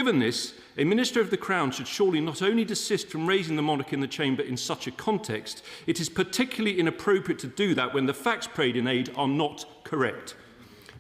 Given this, a Minister of the Crown should surely not only desist from raising the monarch in the chamber in such a context, it is particularly inappropriate to do that when the facts prayed in aid are not correct.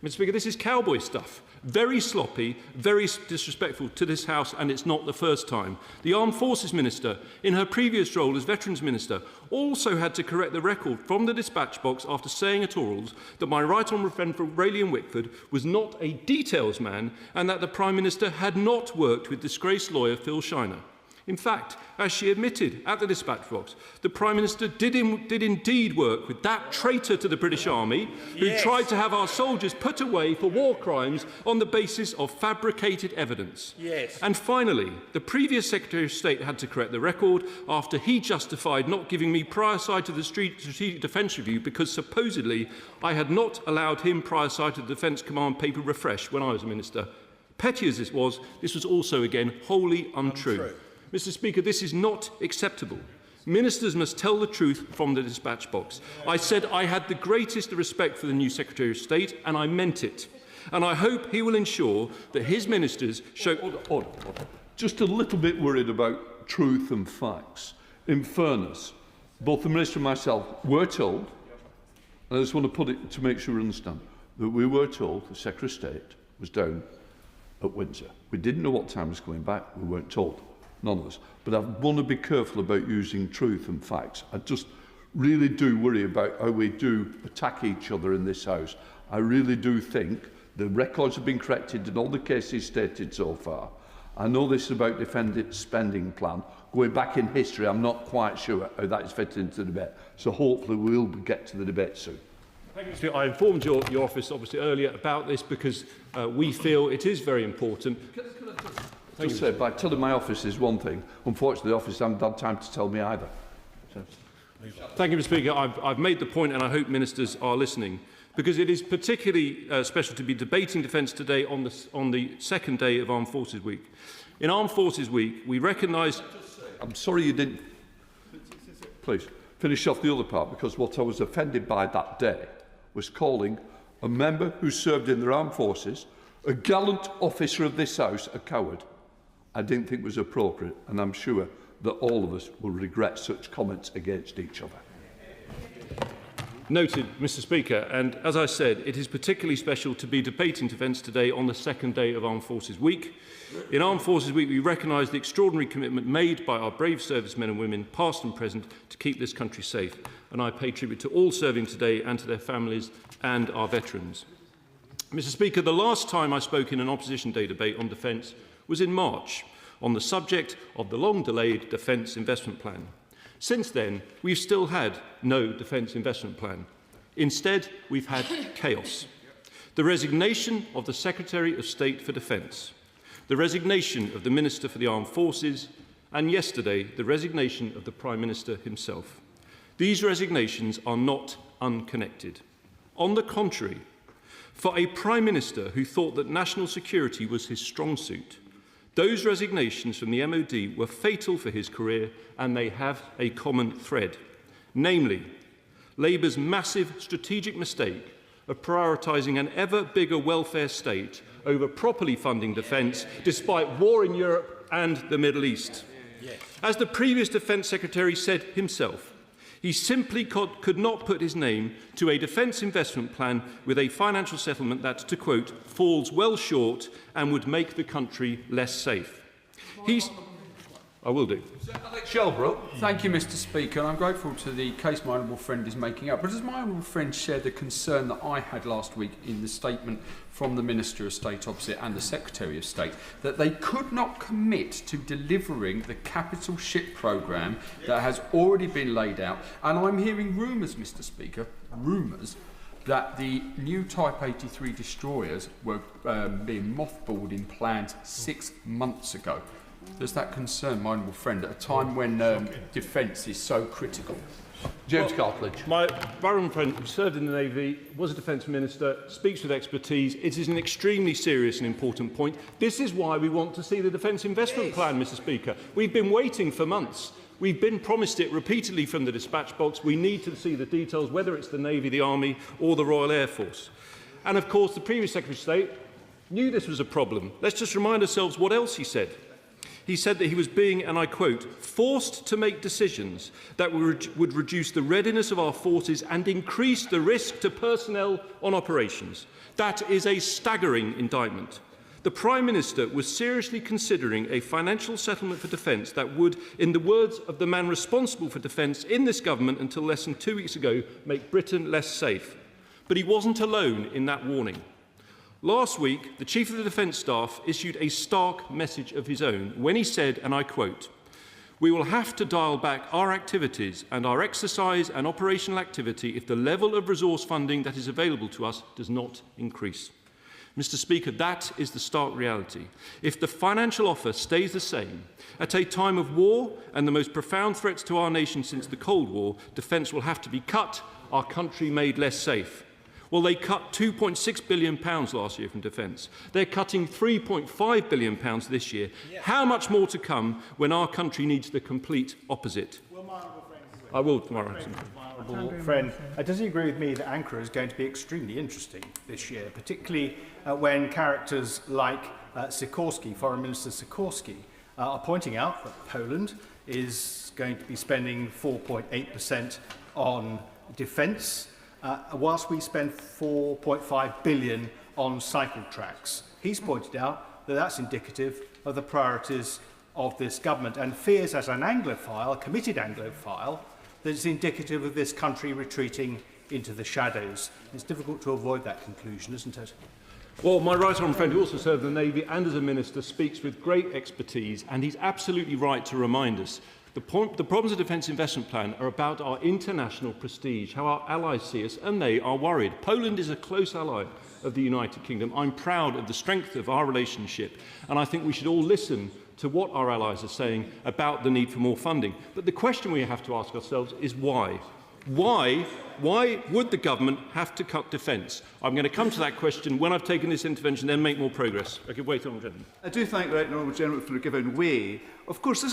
Mr. Speaker, this is cowboy stuff. Very sloppy, very disrespectful to this House, and it's not the first time. The Armed Forces Minister, in her previous role as Veterans Minister, also had to correct the record from the dispatch box after saying at orals that my right honourable friend from Raleigh and Wickford was not a details man and that the Prime Minister had not worked with disgraced lawyer Phil Shiner. In fact, as she admitted at the dispatch box, the Prime Minister did indeed work with that traitor to the British Army who tried to have our soldiers put away for war crimes on the basis of fabricated evidence. And finally, the previous Secretary of State had to correct the record after he justified not giving me prior sight of the Strategic Defence Review because supposedly I had not allowed him prior sight of the Defence Command paper refresh when I was a Minister. Petty as this was also again wholly untrue. Mr. Speaker, this is not acceptable. Ministers must tell the truth from the dispatch box. I said I had the greatest respect for the new Secretary of State, and I meant it. And I hope he will ensure that his ministers show... Order. Just a little bit worried about truth and facts. In fairness, both the Minister and myself were told, and I just want to put it to make sure we understand, that we were told the Secretary of State was down at Windsor. We didn't know what time he was coming back. We weren't told. None of us. But I want to be careful about using truth and facts. I just really do worry about how we do attack each other in this House. I really do think the records have been corrected in all the cases stated so far. I know this is about defending spending plan. Going back in history, I'm not quite sure how that is fitted into the debate. So hopefully we'll get to the debate soon. Thank you, Mr. Speaker. I informed your office obviously earlier about this because we feel it is very important. Just say, by telling my office is one thing. Unfortunately, the office hasn't had time to tell me either. So. Thank you, Mr. Speaker. I've made the point, and I hope ministers are listening, because it is particularly special to be debating defence today on the second day of Armed Forces Week. In Armed Forces Week, we recognise... I'm sorry you didn't... Please, finish off the other part, because what I was offended by that day was calling a member who served in the armed forces, a gallant officer of this House, a coward. I didn't think was appropriate, and I'm sure that all of us will regret such comments against each other. Noted, Mr. Speaker, and as I said, it is particularly special to be debating defence today on the second day of Armed Forces Week. In Armed Forces Week, we recognise the extraordinary commitment made by our brave servicemen and women, past and present, to keep this country safe, and I pay tribute to all serving today and to their families and our veterans. Mr. Speaker, the last time I spoke in an Opposition Day debate on defence was in March, on the subject of the long-delayed Defence Investment Plan. Since then, we've still had no Defence Investment Plan. Instead, we've had chaos. The resignation of the Secretary of State for Defence, the resignation of the Minister for the Armed Forces, and yesterday, the resignation of the Prime Minister himself. These resignations are not unconnected. On the contrary, for a Prime Minister who thought that national security was his strong suit, those resignations from the MOD were fatal for his career, and they have a common thread, namely Labour's massive strategic mistake of prioritising an ever bigger welfare state over properly funding defence, despite war in Europe and the Middle East. As the previous Defence Secretary said himself, he simply could not put his name to a defence investment plan with a financial settlement that, to quote, falls well short and would make the country less safe. I will do. Thank you, Mr. Speaker. And I'm grateful to the case my honourable friend is making up. But does my honourable friend share the concern that I had last week in the statement from the Minister of State opposite and the Secretary of State, that they could not commit to delivering the capital ship programme that has already been laid out? And I'm hearing rumours, Mr. Speaker, rumours, that the new Type 83 destroyers were being mothballed in plans 6 months ago. Does that concern my honourable friend at a time when defence is so critical? James Cartledge. My honourable friend who served in the Navy, was a Defence Minister, speaks with expertise. It is an extremely serious and important point. This is why we want to see the Defence Investment Plan, Mr. Speaker. We've been waiting for months. We've been promised it repeatedly from the dispatch box. We need to see the details, whether it's the Navy, the Army or the Royal Air Force. And of course, the previous Secretary of State knew this was a problem. Let's just remind ourselves what else he said. He said that he was being, and I quote, forced to make decisions that would reduce the readiness of our forces and increase the risk to personnel on operations. That is a staggering indictment. The Prime Minister was seriously considering a financial settlement for defence that would, in the words of the man responsible for defence in this government until less than 2 weeks ago, make Britain less safe. But he wasn't alone in that warning. Last week, the Chief of the Defence Staff issued a stark message of his own when he said, and I quote, "We will have to dial back our activities and our exercise and operational activity if the level of resource funding that is available to us does not increase." Mr. Speaker, that is the stark reality. If the financial offer stays the same, at a time of war and the most profound threats to our nation since the Cold War, defence will have to be cut, our country made less safe. Well, they cut £2.6 billion last year from defence. They're cutting £3.5 billion this year. Yeah. How much more to come when our country needs the complete opposite? I will tomorrow. Friend, does he agree with me that Ankara is going to be extremely interesting this year, particularly when characters like Sikorski, Foreign Minister Sikorski, are pointing out that Poland is going to be spending 4.8% on defence, whilst we spend 4.5 billion on cycle tracks. He's pointed out that that's indicative of the priorities of this government and fears, as an Anglophile, a committed Anglophile, that it's indicative of this country retreating into the shadows. It's difficult to avoid that conclusion, isn't it? Well, my right honourable friend, who also served in the Navy and as a minister, speaks with great expertise, and he's absolutely right to remind us. The problems of the Defence Investment Plan are about our international prestige, how our allies see us, and they are worried. Poland is a close ally of the United Kingdom. I'm proud of the strength of our relationship, and I think we should all listen to what our allies are saying about the need for more funding. But the question we have to ask ourselves is why? Why would the government have to cut defence? I'm going to come to that question when I've taken this intervention, then make more progress. I can wait on the gentleman. I do thank the Right Honourable Gentleman for giving way. Of course, this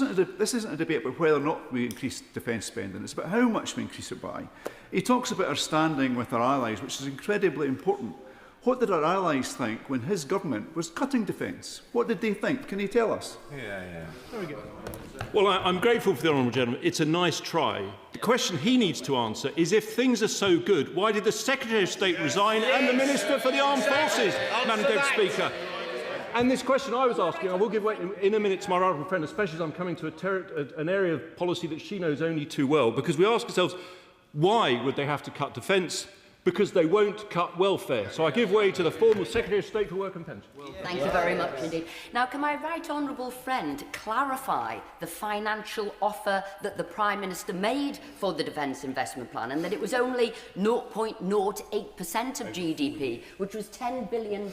isn't a debate about whether or not we increase defence spending. It's about how much we increase it by. He talks about our standing with our allies, which is incredibly important. What did our allies think when his government was cutting defence? What did they think? Can he tell us? There we go. Well, I'm grateful for the honourable gentleman. It's a nice try. The question he needs to answer is, if things are so good, why did the Secretary of State resign and the Minister for the Armed Forces, Madam Deputy Speaker? And this question I was asking, I will give way in a minute to my honourable friend, especially as I'm coming to an area of policy that she knows only too well, because we ask ourselves, why would they have to cut defence? Because they won't cut welfare. So I give way to the former Secretary of State for Work and Pensions. Thank you very much indeed. Now, can my right honourable friend clarify the financial offer that the Prime Minister made for the Defence Investment Plan, and that it was only 0.08% of GDP, which was £10 billion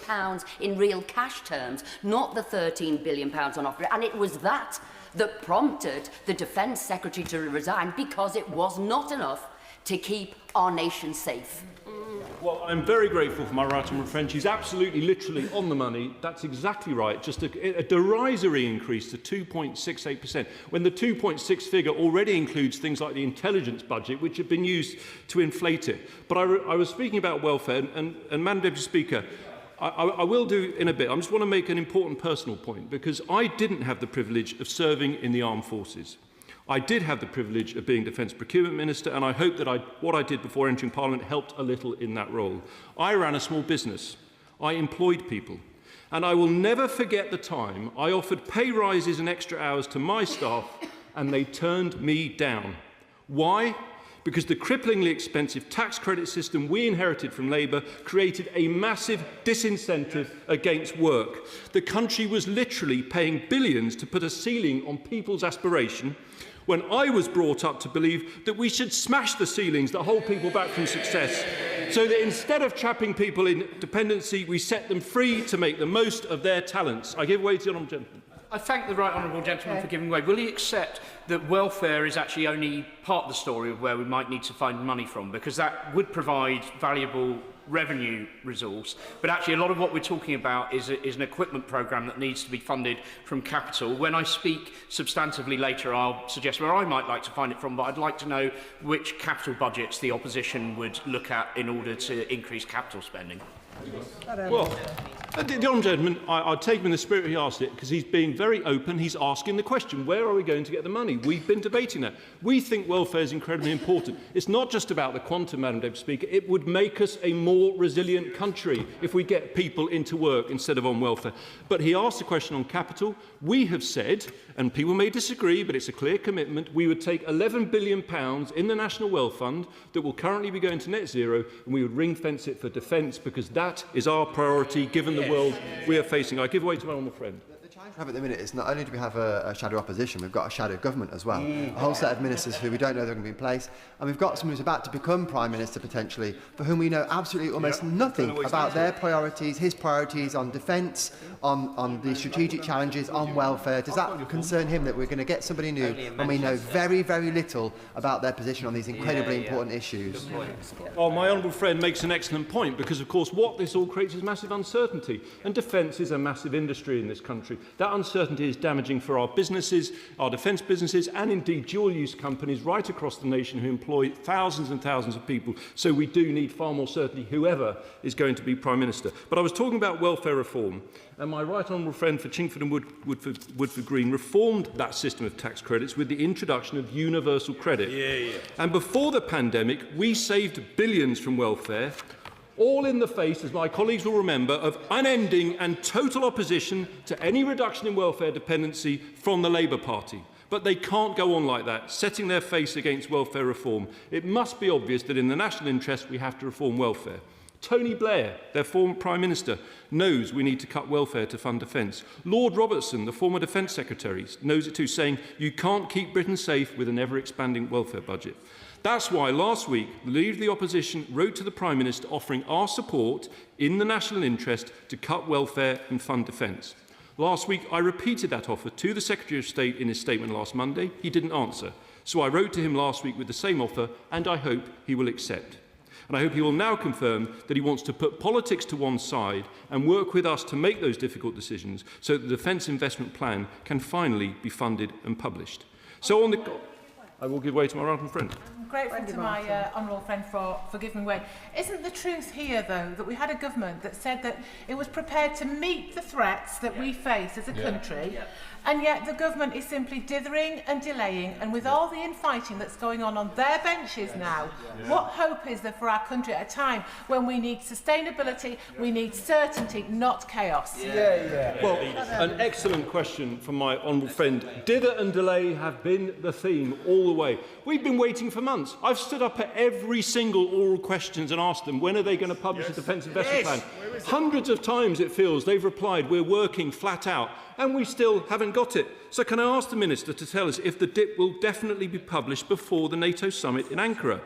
in real cash terms, not the £13 billion on offer. And it was that prompted the Defence Secretary to resign, because it was not enough to keep our nation safe. Well, I'm very grateful for my right honourable friend. She's absolutely, literally on the money. That's exactly right. Just a derisory increase to 2.68%, when the 2.6 figure already includes things like the intelligence budget, which have been used to inflate it. But I was speaking about welfare, and Madam Deputy Speaker, I will do in a bit. I just want to make an important personal point, because I didn't have the privilege of serving in the armed forces. I did have the privilege of being Defence Procurement Minister, and I hope that what I did before entering Parliament helped a little in that role. I ran a small business. I employed people. And I will never forget the time I offered pay rises and extra hours to my staff, and they turned me down. Why? Because the cripplingly expensive tax credit system we inherited from Labour created a massive disincentive against work. The country was literally paying billions to put a ceiling on people's aspiration, when I was brought up to believe that we should smash the ceilings that hold people back from success, so that instead of trapping people in dependency, we set them free to make the most of their talents. I give way to the honourable gentleman. I thank the right honourable gentleman for giving way. Will he accept that welfare is actually only part of the story of where we might need to find money from, because that would provide valuable revenue resource, but actually a lot of what we're talking about is an equipment programme that needs to be funded from capital. When I speak substantively later, I'll suggest where I might like to find it from, but I'd like to know which capital budgets the opposition would look at in order to increase capital spending. Well, The honourable gentleman, I'll take him in the spirit he asked it, because he's being very open. He's asking the question, where are we going to get the money? We've been debating that. We think welfare is incredibly important. It's not just about the quantum, Madam Deputy Speaker. It would make us a more resilient country if we get people into work instead of on welfare. But he asked a question on capital. We have said, and people may disagree, but it's a clear commitment, we would take £11 billion in the National Wealth Fund that will currently be going to net zero, and we would ring-fence it for defence, because that is our priority given the world we are facing. I give way to my honourable friend. The challenge we have at the minute is not only do we have a shadow opposition, we've got a shadow government as well. A whole set of ministers who we don't know they're going to be in place. And we've got someone who's about to become Prime Minister potentially, for whom we know absolutely almost nothing about their priorities, his priorities on defence, on the strategic challenges, on welfare. Does that concern him that we're going to get somebody new when we know very, very little about their position on these incredibly important issues? Well, my honourable friend makes an excellent point, because, of course, what this all creates is massive uncertainty. And defence is a massive industry in this country. That uncertainty is damaging for our businesses, our defence businesses, and indeed dual-use companies right across the nation who employ thousands and thousands of people. So we do need far more certainty, whoever is going to be Prime Minister. But I was talking about welfare reform, and my right honourable friend for Chingford and Woodford Green reformed that system of tax credits with the introduction of universal credit. And before the pandemic, we saved billions from welfare, all in the face, as my colleagues will remember, of unending and total opposition to any reduction in welfare dependency from the Labour Party. But they can't go on like that, setting their face against welfare reform. It must be obvious that in the national interest we have to reform welfare. Tony Blair, their former Prime Minister, knows we need to cut welfare to fund defence. Lord Robertson, the former Defence Secretary, knows it too, saying you can't keep Britain safe with an ever-expanding welfare budget. That's why last week the Leader of the Opposition wrote to the Prime Minister offering our support in the national interest to cut welfare and fund defence. Last week I repeated that offer to the Secretary of State in his statement last Monday. He didn't answer. So I wrote to him last week with the same offer, and I hope he will accept. And I hope he will now confirm that he wants to put politics to one side and work with us to make those difficult decisions so that the Defence Investment Plan can finally be funded and published. So on the... I will give way to my honourable friend. I'm grateful to my honourable friend for giving way. Isn't the truth here, though, that we had a government that said that it was prepared to meet the threats that we face as a country, and yet the government is simply dithering and delaying, and with all the infighting that's going on their benches now, what hope is there for our country at a time when we need sustainability, we need certainty, not chaos? Well, an excellent question from my honourable friend. Dither and delay have been the theme all the way. We've been waiting for months. I've stood up at every single oral questions and asked them, when are they going to publish the Defence Investment Plan? Hundreds of times, it feels, they've replied, we're working flat out, and we still haven't got it. So can I ask the Minister to tell us if the DIP will definitely be published before the NATO summit in Ankara?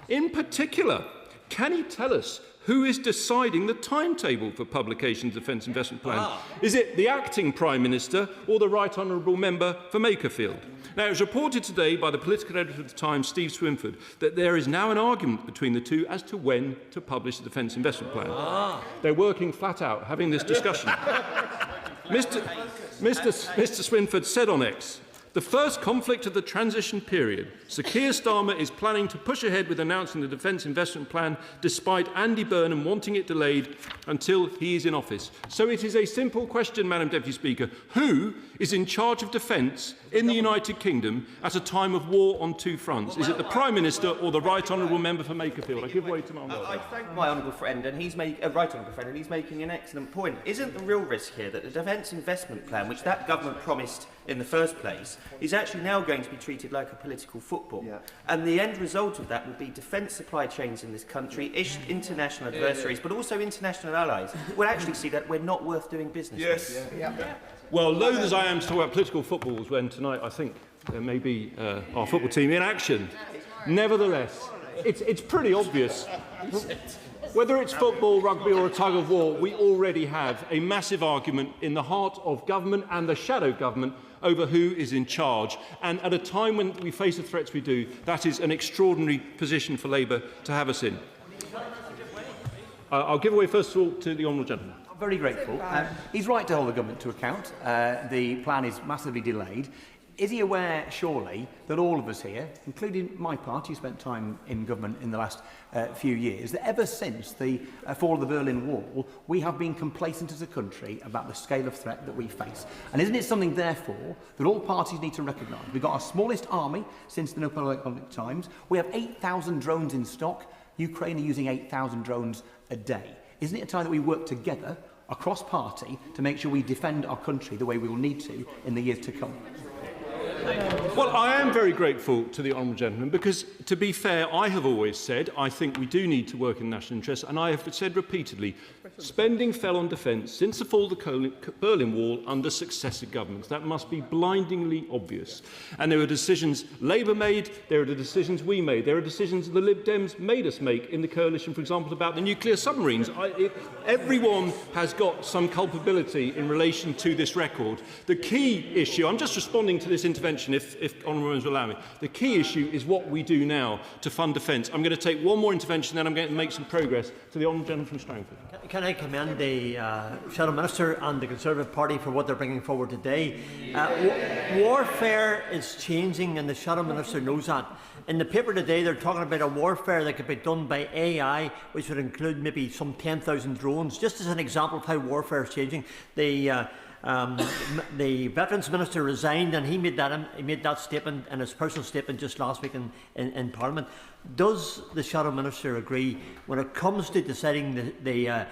In particular, can he tell us who is deciding the timetable for publication of the Defence Investment Plan? Is it the acting Prime Minister or the Right Honourable Member for Makerfield? Now, it was reported today by the political editor of the Times, Steve Swinford, that there is now an argument between the two as to when to publish the Defence Investment Plan. They're working flat out, having this discussion. Mr. Swinford said on X, the first conflict of the transition period, Sir Keir Starmer is planning to push ahead with announcing the Defence Investment Plan despite Andy Burnham wanting it delayed until he is in office. So it is a simple question, Madam Deputy Speaker. Who is in charge of defence in the United Kingdom at a time of war on two fronts? Is it the Prime Minister or the Right Honourable Member for Makerfield? I give way to my I thank my honourable friend, and he's right honourable friend, and he's making an excellent point. Isn't the real risk here that the Defence Investment Plan, which that government promised in the first place, is actually now going to be treated like a political football? And the end result of that will be defence supply chains in this country, international adversaries, but also international allies will actually see that we're not worth doing business with. Well, loath as I am to talk about political footballs when tonight I think there may be our football team in action. Nevertheless, it's pretty obvious. Whether it's football, rugby or a tug of war, we already have a massive argument in the heart of government and the shadow government over who is in charge. And at a time when we face the threats we do, that is an extraordinary position for Labour to have us in. I'll give away first of all to the honourable gentleman. I'm very grateful. He's right to hold the government to account. The plan is massively delayed. Is he aware, surely, that all of us here, including my party, who spent time in government in the last few years, that ever since the fall of the Berlin Wall, we have been complacent as a country about the scale of threat that we face? And isn't it something, therefore, that all parties need to recognise? We've got our smallest army since the Napoleonic times. We have 8,000 drones in stock. Ukraine are using 8,000 drones a day. Isn't it a time that we work together across party to make sure we defend our country the way we will need to in the years to come? Well, I am very grateful to the honourable gentleman because, to be fair, I have always said I think we do need to work in national interest, and I have said repeatedly spending fell on defence since the fall of the Berlin Wall under successive governments. That must be blindingly obvious. And there were decisions Labour made, there are the decisions we made, there are decisions the Lib Dems made us make in the coalition, for example, about the nuclear submarines. Everyone has got some culpability in relation to this record. The key issue, I'm just responding to this intervention, if honourable members will allow me. The key issue is what we do now to fund defence. I'm going to take one more intervention, then I'm going to make some progress to the honourable gentleman from Strangford. Can I commend the Shadow Minister and the Conservative Party for what they're bringing forward today? Warfare is changing, and the Shadow Minister knows that. In the paper today, they're talking about a warfare that could be done by AI, which would include maybe some 10,000 drones. Just as an example of how warfare is changing, the Veterans Minister resigned, and he made that statement in his personal statement just last week in Parliament. Does the Shadow Minister agree, when it comes to deciding the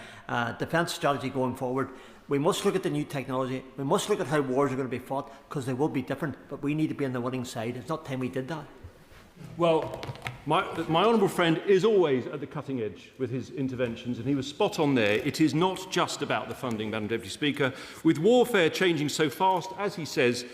defence strategy going forward, we must look at the new technology, we must look at how wars are going to be fought, because they will be different, but we need to be on the winning side? It's not time we did that. Well, my honourable friend is always at the cutting edge with his interventions, and he was spot on there. It is not just about the funding, Madam Deputy Speaker. With warfare changing so fast, as he says,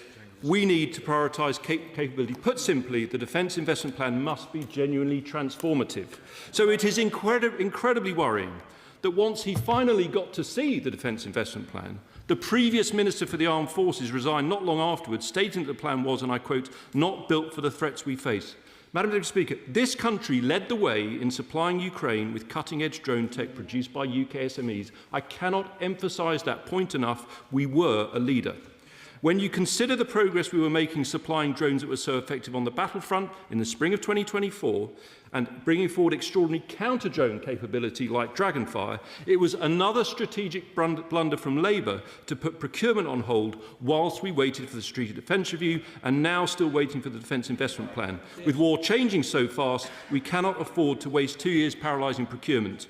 we need to prioritise capability. Put simply, the Defence Investment Plan must be genuinely transformative. So it is incredibly worrying that once he finally got to see the Defence Investment Plan, the previous Minister for the Armed Forces resigned not long afterwards, stating that the plan was, and I quote, not built for the threats we face. Madam Deputy Speaker, this country led the way in supplying Ukraine with cutting-edge drone tech produced by UK SMEs. I cannot emphasise that point enough. We were a leader. When you consider the progress we were making supplying drones that were so effective on the battlefront in the spring of 2024 and bringing forward extraordinary counter-drone capability like Dragonfire, it was another strategic blunder from Labour to put procurement on hold whilst we waited for the Strategic Defence Review and now still waiting for the Defence Investment Plan. With war changing so fast, we cannot afford to waste 2 years paralysing procurement.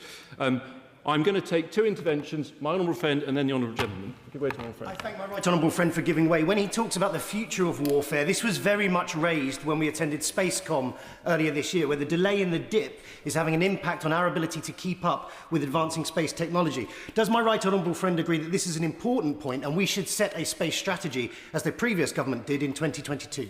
I'm going to take two interventions, my honourable friend and then the honourable gentleman. Give way to my honourable friend. I thank my right honourable friend for giving way. When he talks about the future of warfare, this was very much raised when we attended Spacecom earlier this year, where the delay in the dip is having an impact on our ability to keep up with advancing space technology. Does my right honourable friend agree that this is an important point and we should set a space strategy, as the previous government did in 2022?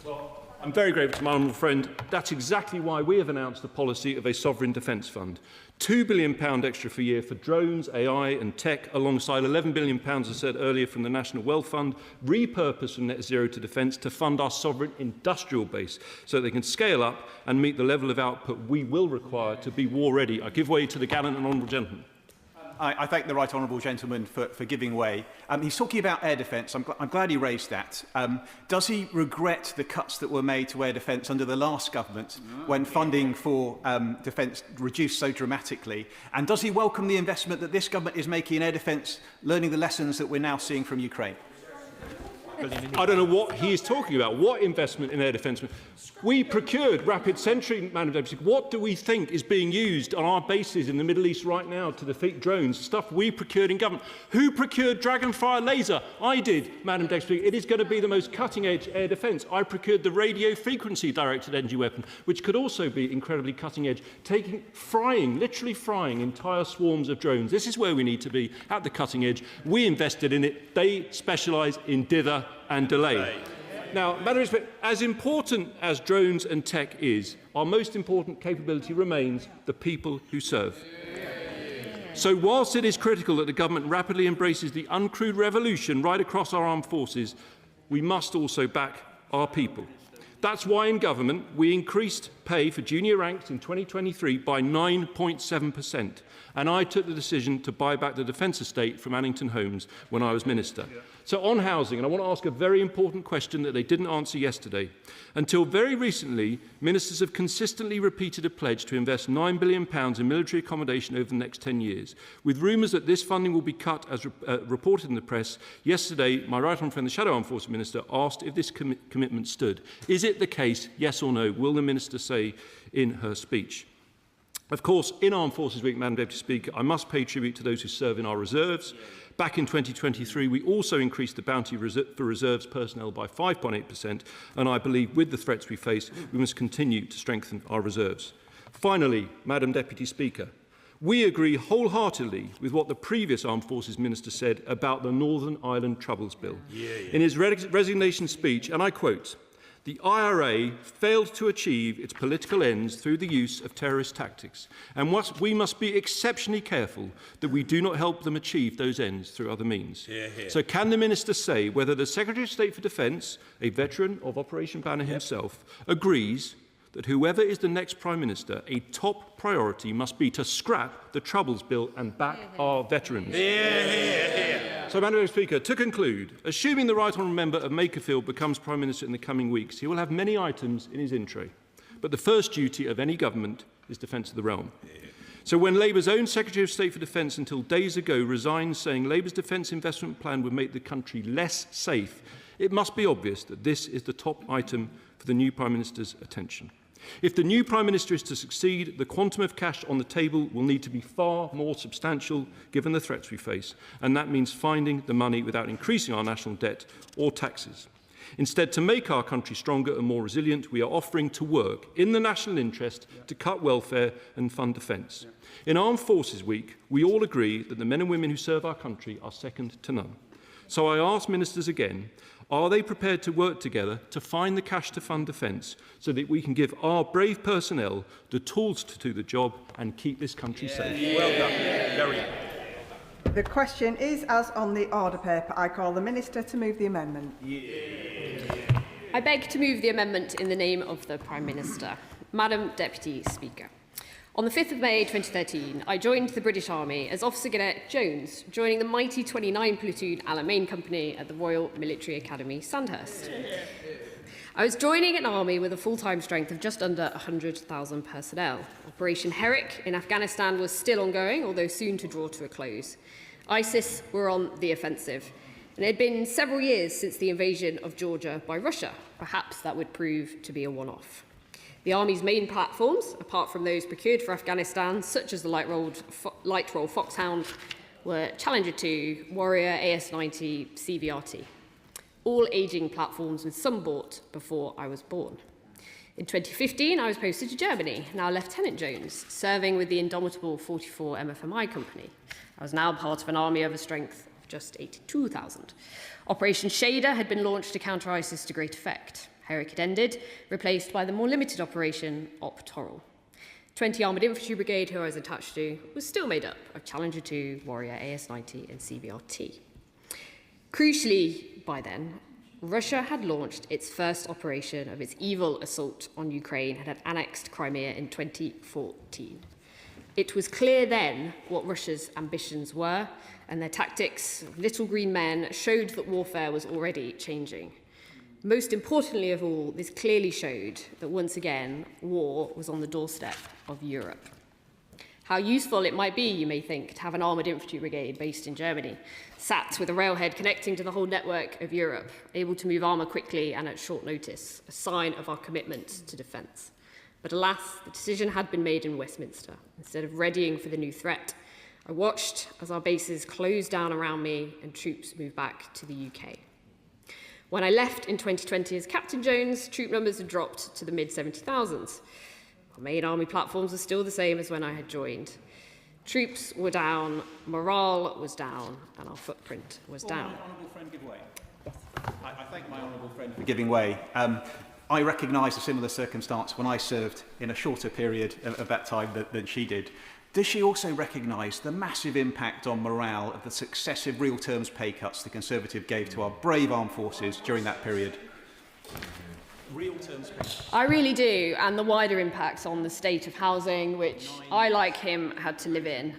Well, I'm very grateful to my honourable friend. That's exactly why we have announced the policy of a sovereign defence fund. £2 billion extra per year for drones, AI and tech, alongside £11 billion, as I said earlier, from the National Wealth Fund, repurposed from net zero to defence to fund our sovereign industrial base so that they can scale up and meet the level of output we will require to be war ready. I give way to the gallant and honourable gentleman. I thank the right honourable gentleman for giving way. He's talking about air defence. I'm glad he raised that. Does he regret the cuts that were made to air defence under the last government when funding for defence reduced so dramatically? And does he welcome the investment that this government is making in air defence, learning the lessons that we're now seeing from Ukraine? I don't know what he is talking about. What investment in air defence? We procured rapid sentry, Madam Deputy. What do we think is being used on our bases in the Middle East right now to defeat drones? Stuff we procured in government. Who procured Dragonfire laser? I did, Madam Deputy. It is going to be the most cutting-edge air defence. I procured the radio frequency-directed energy weapon, which could also be incredibly cutting-edge, literally frying entire swarms of drones. This is where we need to be, at the cutting edge. We invested in it. They specialise in dither and delay. Now, Madam Speaker, as important as drones and tech is, our most important capability remains the people who serve. So whilst it is critical that the government rapidly embraces the uncrewed revolution right across our armed forces, we must also back our people. That's why in government we increased pay for junior ranks in 2023 by 9.7%. And I took the decision to buy back the defence estate from Annington Homes when I was Minister. So on housing, and I want to ask a very important question that they didn't answer yesterday. Until very recently, ministers have consistently repeated a pledge to invest £9 billion in military accommodation over the next 10 years. With rumours that this funding will be cut, as reported in the press, yesterday, my right honourable friend, the Shadow Armed Forces Minister, asked if this commitment stood. Is it the case, yes or no? Will the Minister say in her speech? Of course, in Armed Forces Week, Madam Deputy Speaker, I must pay tribute to those who serve in our reserves. Back in 2023, we also increased the bounty for reserves personnel by 5.8%, and I believe with the threats we face, we must continue to strengthen our reserves. Finally, Madam Deputy Speaker, we agree wholeheartedly with what the previous Armed Forces Minister said about the Northern Ireland Troubles Bill. In his resignation speech, and I quote, "The IRA failed to achieve its political ends through the use of terrorist tactics, and we must be exceptionally careful that we do not help them achieve those ends through other means." So can the Minister say whether the Secretary of State for Defence, a veteran of Operation Banner himself, agrees that whoever is the next Prime Minister, a top priority must be to scrap the Troubles Bill and back our veterans? So, Madam Speaker, to conclude, assuming the Right Honourable Member of Makerfield becomes Prime Minister in the coming weeks, he will have many items in his intro. But the first duty of any government is defence of the realm. So when Labour's own Secretary of State for Defence until days ago resigned saying Labour's defence investment plan would make the country less safe, it must be obvious that this is the top item for the new Prime Minister's attention. If the new Prime Minister is to succeed, the quantum of cash on the table will need to be far more substantial given the threats we face, and that means finding the money without increasing our national debt or taxes. Instead, to make our country stronger and more resilient, we are offering to work in the national interest to cut welfare and fund defence. In Armed Forces Week, we all agree that the men and women who serve our country are second to none. So I ask ministers again, are they prepared to work together to find the cash to fund defence so that we can give our brave personnel the tools to do the job and keep this country safe? Well done. The question is as on the order paper. I call the Minister to move the amendment. I beg to move the amendment in the name of the Prime Minister. Madam Deputy Speaker. On the 5th of May 2013, I joined the British Army as Officer Cadet Jones, joining the mighty 29 Platoon Alamein Company at the Royal Military Academy, Sandhurst. I was joining an army with a full-time strength of just under 100,000 personnel. Operation Herrick in Afghanistan was still ongoing, although soon to draw to a close. ISIS were on the offensive, and it had been several years since the invasion of Georgia by Russia. Perhaps that would prove to be a one-off. The Army's main platforms, apart from those procured for Afghanistan, such as the light-roll Foxhound, were Challenger 2, Warrior, AS-90, CVRT. All ageing platforms with some bought before I was born. In 2015, I was posted to Germany, now Lieutenant Jones, serving with the indomitable 44 MFMI Company. I was now part of an army of a strength of just 82,000. Operation Shader had been launched to counter ISIS to great effect. Herrick had ended, replaced by the more limited operation Op Torral. 20 Armoured Infantry Brigade, who I was attached to, was still made up of Challenger 2, Warrior, AS-90 and CVRT. Crucially, by then, Russia had launched its first operation of its evil assault on Ukraine and had annexed Crimea in 2014. It was clear then what Russia's ambitions were, and their tactics of little green men showed that warfare was already changing. Most importantly of all, this clearly showed that once again, war was on the doorstep of Europe. How useful it might be, you may think, to have an armoured infantry brigade based in Germany, sat with a railhead connecting to the whole network of Europe, able to move armour quickly and at short notice, a sign of our commitment to defence. But alas, the decision had been made in Westminster. Instead of readying for the new threat, I watched as our bases closed down around me and troops moved back to the UK. When I left in 2020 as Captain Jones, troop numbers had dropped to the mid-70,000s. Our main army platforms were still the same as when I had joined. Troops were down, morale was down, and our footprint was down. My honourable friend give way. I thank my honourable friend for giving way. I recognise a similar circumstance when I served in a shorter period of that time than she did. Does she also recognise the massive impact on morale of the successive real terms pay cuts the Conservative gave to our brave armed forces during that period? real terms. I really do, and the wider impacts on the state of housing, which I, like him, had to live in.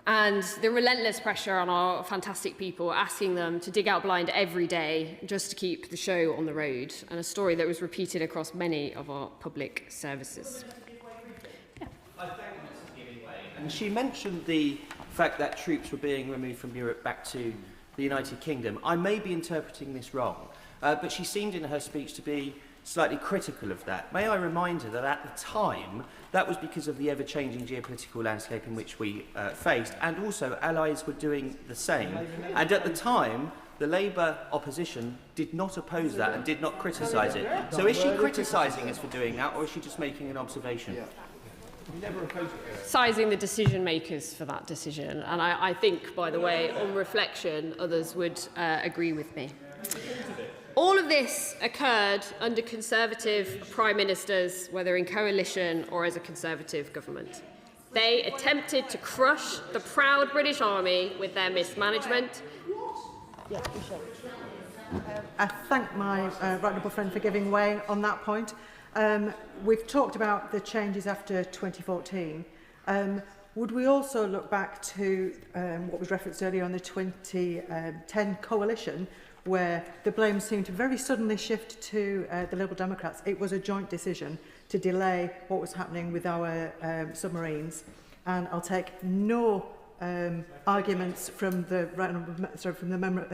And the relentless pressure on our fantastic people, asking them to dig out blind every day just to keep the show on the road, and a story that was repeated across many of our public services. And she mentioned the fact that troops were being removed from Europe back to the United Kingdom. I may be interpreting this wrong, but she seemed in her speech to be slightly critical of that. May I remind her that at the time, that was because of the ever-changing geopolitical landscape in which we faced, and also allies were doing the same. And at the time, the Labour opposition did not oppose that and did not criticise it. So is she criticising us for doing that, or is she just making an observation? Sizing the decision makers for that decision, and I think, by the way, on reflection, others would agree with me. All of this occurred under Conservative Prime Ministers, whether in coalition or as a Conservative government. They attempted to crush the proud British Army with their mismanagement. I thank my right honourable friend for giving way on that point. We've talked about the changes after 2014. Would we also look back to what was referenced earlier on the 2010 coalition, where the blame seemed to very suddenly shift to the Liberal Democrats? It was a joint decision to delay what was happening with our submarines, and I'll take no arguments from the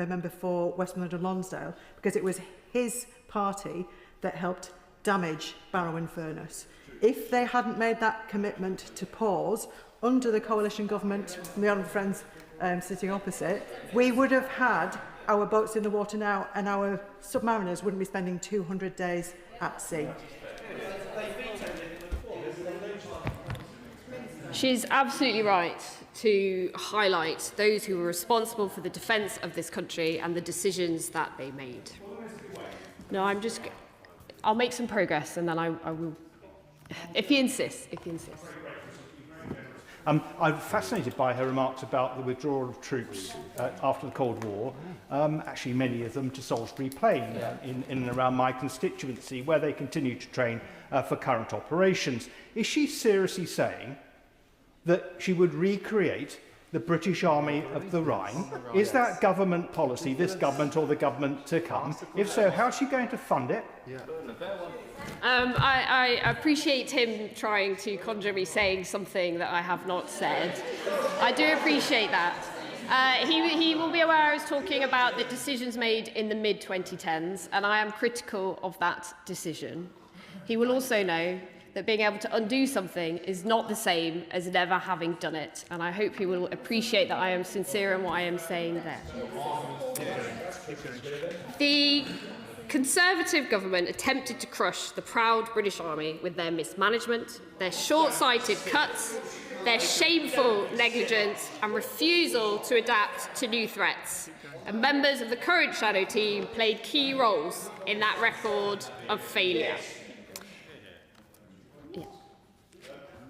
member for Westmoreland and Lonsdale, because it was his party that helped damage Barrow-in-Furness. If they hadn't made that commitment to pause under the coalition government, from the honourable friends sitting opposite, we would have had our boats in the water now, and our submariners wouldn't be spending 200 days at sea. She's absolutely right to highlight those who were responsible for the defence of this country and the decisions that they made. No, I'll make some progress, and then I will, if you insist, I'm fascinated by her remarks about the withdrawal of troops after the Cold War, actually many of them to Salisbury Plain in and around my constituency, where they continue to train for current operations. Is she seriously saying that she would recreate the British Army of the Rhine? Is that government policy, this government or the government to come? If so, how is she going to fund it? I appreciate him trying to conjure me saying something that I have not said. I do appreciate that. He will be aware I was talking about the decisions made in the mid-2010s, and I am critical of that decision. He will also know that being able to undo something is not the same as never having done it, and I hope he will appreciate that I am sincere in what I am saying there. The Conservative government attempted to crush the proud British Army with their mismanagement, their short-sighted cuts, their shameful negligence and refusal to adapt to new threats. And members of the current shadow team played key roles in that record of failure.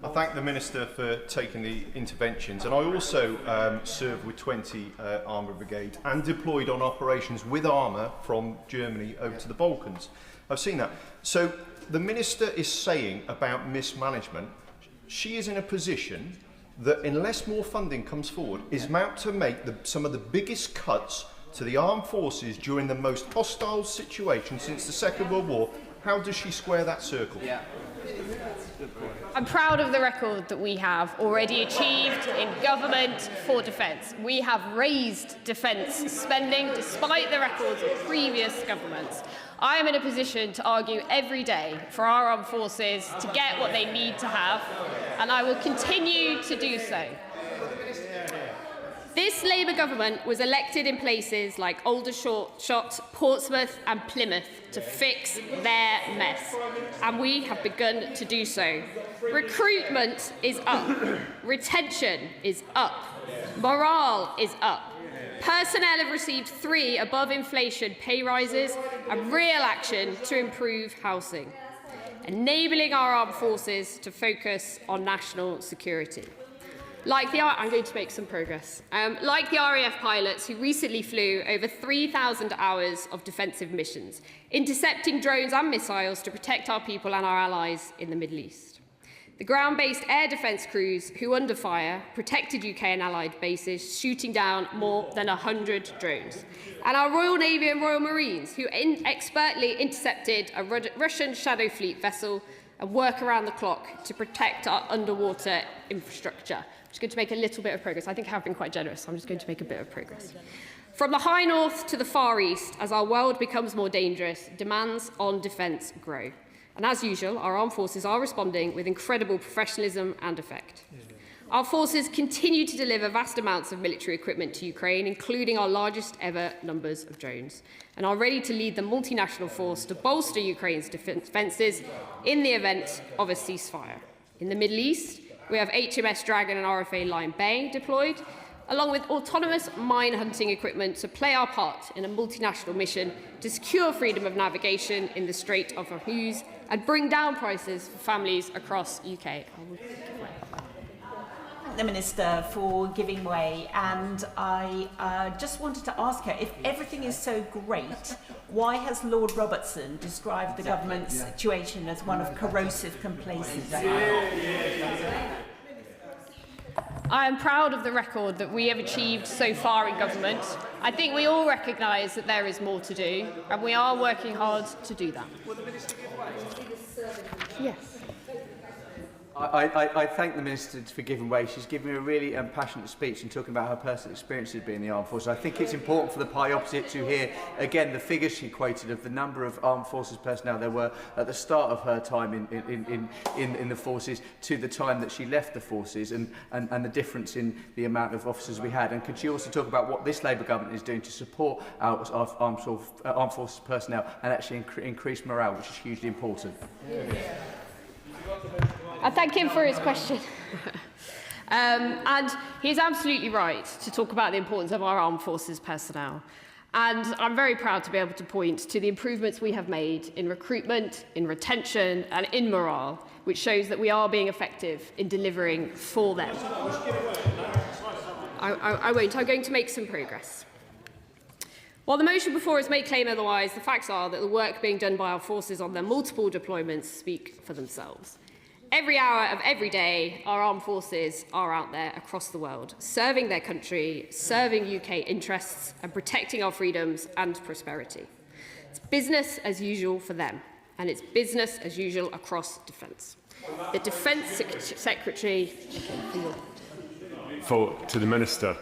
I thank the Minister for taking the interventions, and I also served with 20 armour brigade and deployed on operations with armour from Germany over to the Balkans. I've seen that. So the Minister is saying about mismanagement, she is in a position that unless more funding comes forward, is about to make some of the biggest cuts to the armed forces during the most hostile situation since the Second World War. How does she square that circle? Yeah. I'm proud of the record that we have already achieved in government for defence. We have raised defence spending despite the records of previous governments. I am in a position to argue every day for our armed forces to get what they need to have, and I will continue to do so. This Labour government was elected in places like Aldershot, Portsmouth and Plymouth to fix their mess, and we have begun to do so. Recruitment is up, retention is up, morale is up. Personnel have received 3 above-inflation pay rises and real action to improve housing, enabling our armed forces to focus on national security. I'm going to make some progress. Like the RAF pilots who recently flew over 3,000 hours of defensive missions, intercepting drones and missiles to protect our people and our allies in the Middle East. The ground-based air defence crews who, under fire, protected UK and allied bases, shooting down more than 100 drones. And our Royal Navy and Royal Marines who expertly intercepted a Russian Shadow Fleet vessel and work around the clock to protect our underwater infrastructure. I'm just going to make a little bit of progress. I think I have been quite generous, so I'm just going to make a bit of progress. From the high north to the far east, as our world becomes more dangerous, demands on defence grow. And as usual, our armed forces are responding with incredible professionalism and effect. Our forces continue to deliver vast amounts of military equipment to Ukraine, including our largest ever numbers of drones, and are ready to lead the multinational force to bolster Ukraine's defences in the event of a ceasefire. In the Middle East, we have HMS Dragon and RFA Lion Bay deployed, along with autonomous mine-hunting equipment to play our part in a multinational mission to secure freedom of navigation in the Strait of Hormuz and bring down prices for families across UK. The Minister for giving way, and I just wanted to ask her, if everything is so great, why has Lord Robertson described the government's situation as one of corrosive complacency? I am proud of the record that we have achieved so far in government. I think we all recognise that there is more to do, and we are working hard to do that. Yes. I thank the Minister for giving way. She's given me a really passionate speech and talking about her personal experiences being in the armed forces. I think it's important for the party opposite to hear, again, the figures she quoted of the number of armed forces personnel there were at the start of her time in the forces to the time that she left the forces, and the difference in the amount of officers we had. And could she also talk about what this Labour government is doing to support our armed forces personnel and actually increase morale, which is hugely important? I thank him for his question. And he's absolutely right to talk about the importance of our armed forces personnel. And I'm very proud to be able to point to the improvements we have made in recruitment, in retention and in morale, which shows that we are being effective in delivering for them. I won't. I'm going to make some progress. While the motion before us may claim otherwise, the facts are that the work being done by our forces on their multiple deployments speak for themselves. Every hour of every day, our armed forces are out there across the world, serving their country, serving UK interests, and protecting our freedoms and prosperity. It's business as usual for them, and it's business as usual across defence. The Defence Secretary... To the Minister,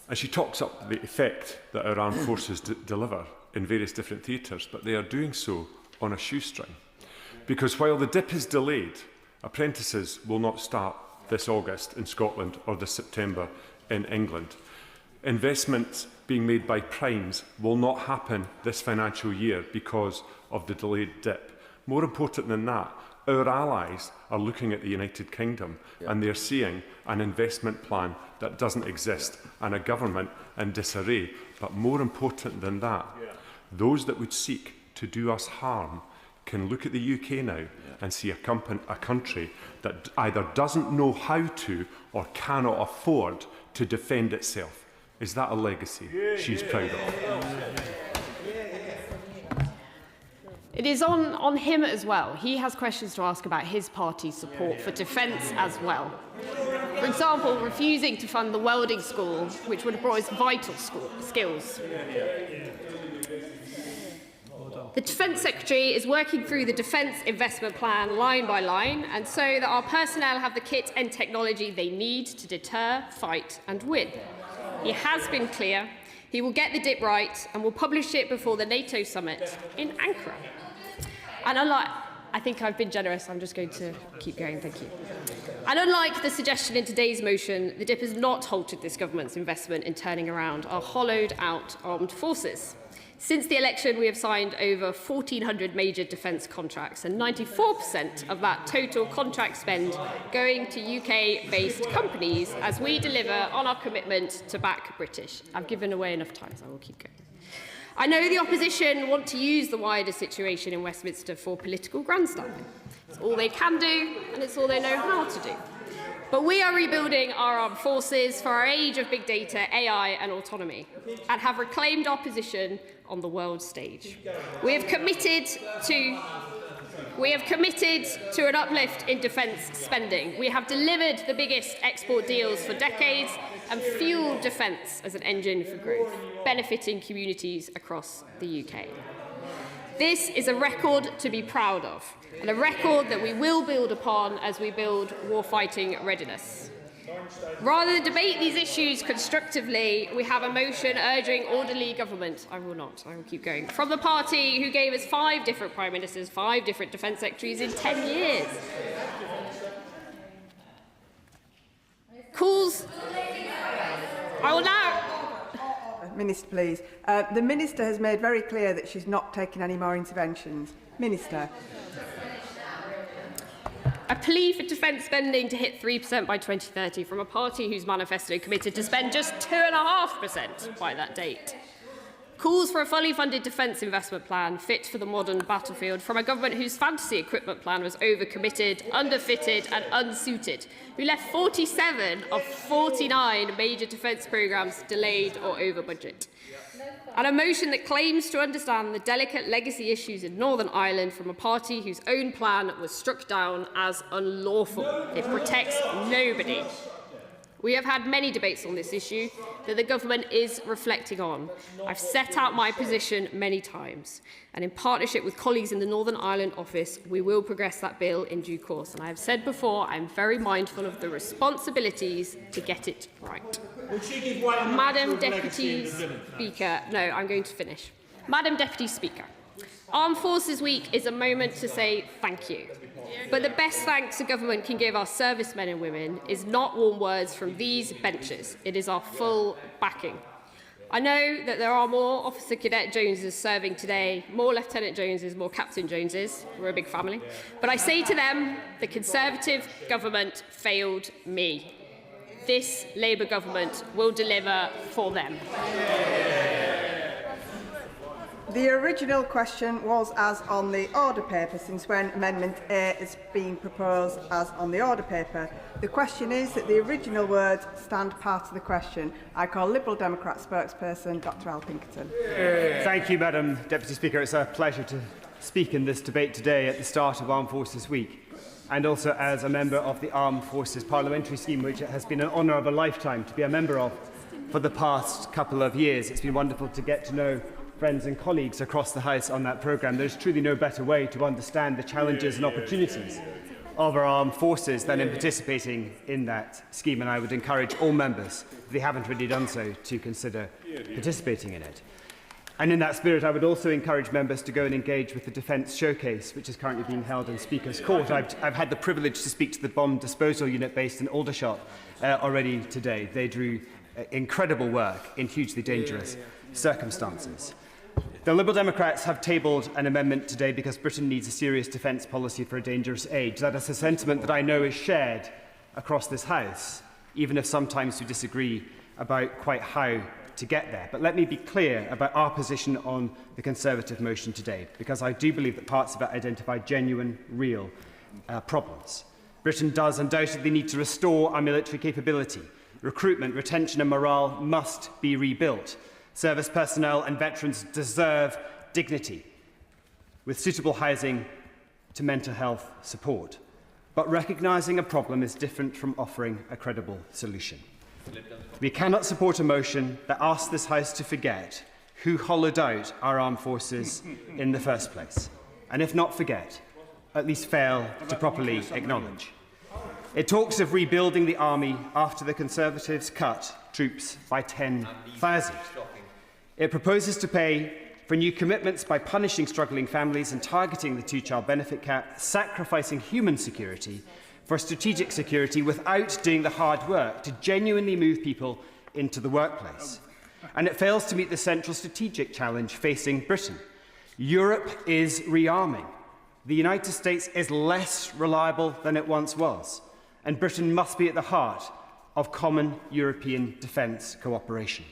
and she talks up the effect that our armed forces deliver in various different theatres, but they are doing so on a shoestring. Because while the dip is delayed, apprentices will not start this August in Scotland or this September in England. Investments being made by primes will not happen this financial year because of the delayed dip. More important than that, our allies are looking at the United Kingdom and they're seeing an investment plan that doesn't exist and a government in disarray. But more important than that, those that would seek to do us harm can look at the UK now and see a country that either doesn't know how to or cannot afford to defend itself. Is that a legacy she's proud of? It is on him as well. He has questions to ask about his party's support for defence as well. For example, refusing to fund the welding school, which would have brought us vital skills. The Defence Secretary is working through the Defence Investment Plan line by line, and so that our personnel have the kit and technology they need to deter, fight and win. He has been clear. He will get the dip right and will publish it before the NATO summit in Ankara. And I think I've been generous. I'm just going to keep going. Thank you. And unlike the suggestion in today's motion, the dip has not halted this government's investment in turning around our hollowed-out armed forces. Since the election, we have signed over 1,400 major defence contracts, and 94% of that total contract spend going to UK-based companies as we deliver on our commitment to back British. I've given away enough time, so I will keep going. I know the opposition want to use the wider situation in Westminster for political grandstanding. It's all they can do, and it's all they know how to do. But we are rebuilding our armed forces for our age of big data, AI and autonomy, and have reclaimed our position on the world stage. We have committed to an uplift in defence spending. We have delivered the biggest export deals for decades and fueled defence as an engine for growth, benefiting communities across the UK. This is a record to be proud of, and a record that we will build upon as we build warfighting readiness. Rather than debate these issues constructively, we have a motion urging orderly government. I will keep going. From the party who gave us 5 different prime ministers, 5 different defence secretaries in 10 years. Calls. I will now. Minister, please. The Minister has made very clear that she's not taking any more interventions. Minister. A plea for defence spending to hit 3% by 2030 from a party whose manifesto committed to spend just 2.5% by that date. Calls for a fully funded defence investment plan fit for the modern battlefield from a government whose fantasy equipment plan was overcommitted, underfitted and unsuited, who left 47 of 49 major defence programmes delayed or over budget. And a motion that claims to understand the delicate legacy issues in Northern Ireland from a party whose own plan was struck down as unlawful. It protects nobody. We have had many debates on this issue that the government is reflecting on. I've set out my position many times, and in partnership with colleagues in the Northern Ireland office, we will progress that bill in due course. And I have said before, I'm very mindful of the responsibilities to get it right. Madam Deputy Speaker, no, I'm going to finish. Madam Deputy Speaker, Armed Forces Week is a moment to say thank you. But the best thanks a government can give our servicemen and women is not warm words from these benches. It is our full backing. I know that there are more Officer Cadet Joneses serving today, more Lieutenant Joneses, more Captain Joneses. We're a big family. But I say to them, the Conservative government failed me. This Labour government will deliver for them. The original question was as on the order paper, since when Amendment A is being proposed as on the order paper. The question is that the original words stand part of the question. I call Liberal Democrat spokesperson Dr Al Pinkerton. Thank you, Madam Deputy Speaker. It's a pleasure to speak in this debate today at the start of Armed Forces Week, and also as a member of the Armed Forces Parliamentary Scheme, which it has been an honour of a lifetime to be a member of for the past couple of years. It's been wonderful to get to know friends and colleagues across the House on that programme. There's truly no better way to understand the challenges and opportunities of our armed forces than in participating in that scheme, and I would encourage all members, if they haven't already done so, to consider participating in it. And in that spirit, I would also encourage members to go and engage with the Defence Showcase, which is currently being held in Speaker's Court. I've had the privilege to speak to the bomb disposal unit based in Aldershot already today. They drew incredible work in hugely dangerous circumstances. The Liberal Democrats have tabled an amendment today because Britain needs a serious defence policy for a dangerous age. That is a sentiment that I know is shared across this House, even if sometimes we disagree about quite how to get there. But let me be clear about our position on the Conservative motion today, because I do believe that parts of it identify genuine, real problems. Britain does undoubtedly need to restore our military capability. Recruitment, retention and morale must be rebuilt. Service personnel and veterans deserve dignity, with suitable housing to mental health support. But recognising a problem is different from offering a credible solution. We cannot support a motion that asks this House to forget who hollowed out our armed forces in the first place, and if not forget, at least fail to properly acknowledge. It talks of rebuilding the army after the Conservatives cut troops by 10,000. It proposes to pay for new commitments by punishing struggling families and targeting the two-child benefit cap, sacrificing human security for strategic security without doing the hard work to genuinely move people into the workplace. And it fails to meet the central strategic challenge facing Britain. Europe is rearming. The United States is less reliable than it once was, and Britain must be at the heart of common European defence cooperation.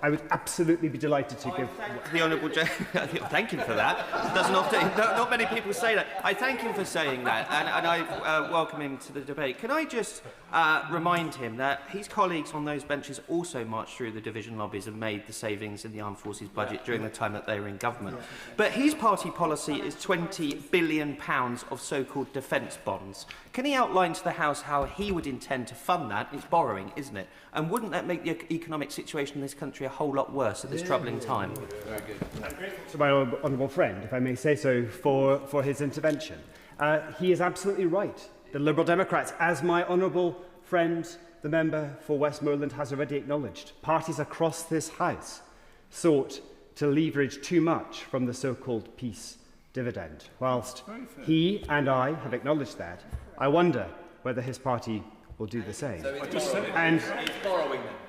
I would absolutely be delighted to give... The Honourable Gentleman, thank him for that. Doesn't often, not many people say that. I thank him for saying that, and I welcome him to the debate. Can I just remind him that his colleagues on those benches also marched through the division lobbies and made the savings in the Armed Forces budget during the time that they were in government. But his party policy is £20 billion of so-called defence bonds. Can he outline to the House how he would intend to fund that? It's borrowing, isn't it? And wouldn't that make the economic situation in this country a whole lot worse at this troubling time? Very good. I'm grateful to my honourable friend, if I may say so, for his intervention. He is absolutely right. The Liberal Democrats, as my honourable friend, the member for Westmoreland, has already acknowledged, parties across this House sought to leverage too much from the so-called peace dividend. Whilst he and I have acknowledged that, I wonder whether his party will do the same.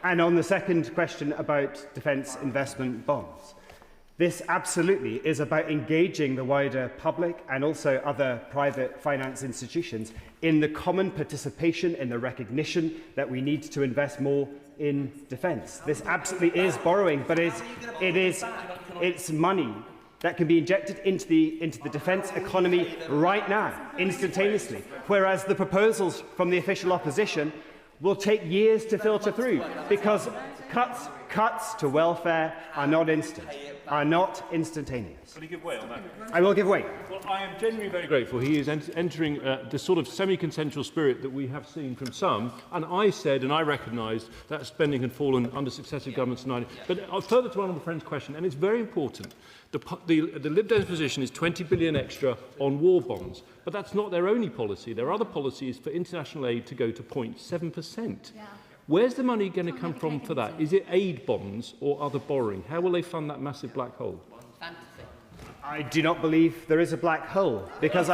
And on the second question about defence investment bonds, this absolutely is about engaging the wider public and also other private finance institutions in the common participation in the recognition that we need to invest more in defence. This absolutely is borrowing, but it's money that can be injected into the defence economy right now, instantaneously, whereas the proposals from the official opposition will take years to filter through, because cuts to welfare are not instantaneous. Will he give way on that? I will give way. Well, I am genuinely very grateful. He is entering the sort of semi-consensual spirit that we have seen from some, and I said, and I recognised, that spending had fallen under successive governments. But further to honourable friend's question, and it's very important, the Lib Dem's position is 20 billion extra on war bonds, but that's not their only policy. Their other policy is for international aid to go to 0.7%. Yeah. Where's the money going to come from for that? Is it aid bonds or other borrowing? How will they fund that massive black hole? I do not believe there is a black hole, because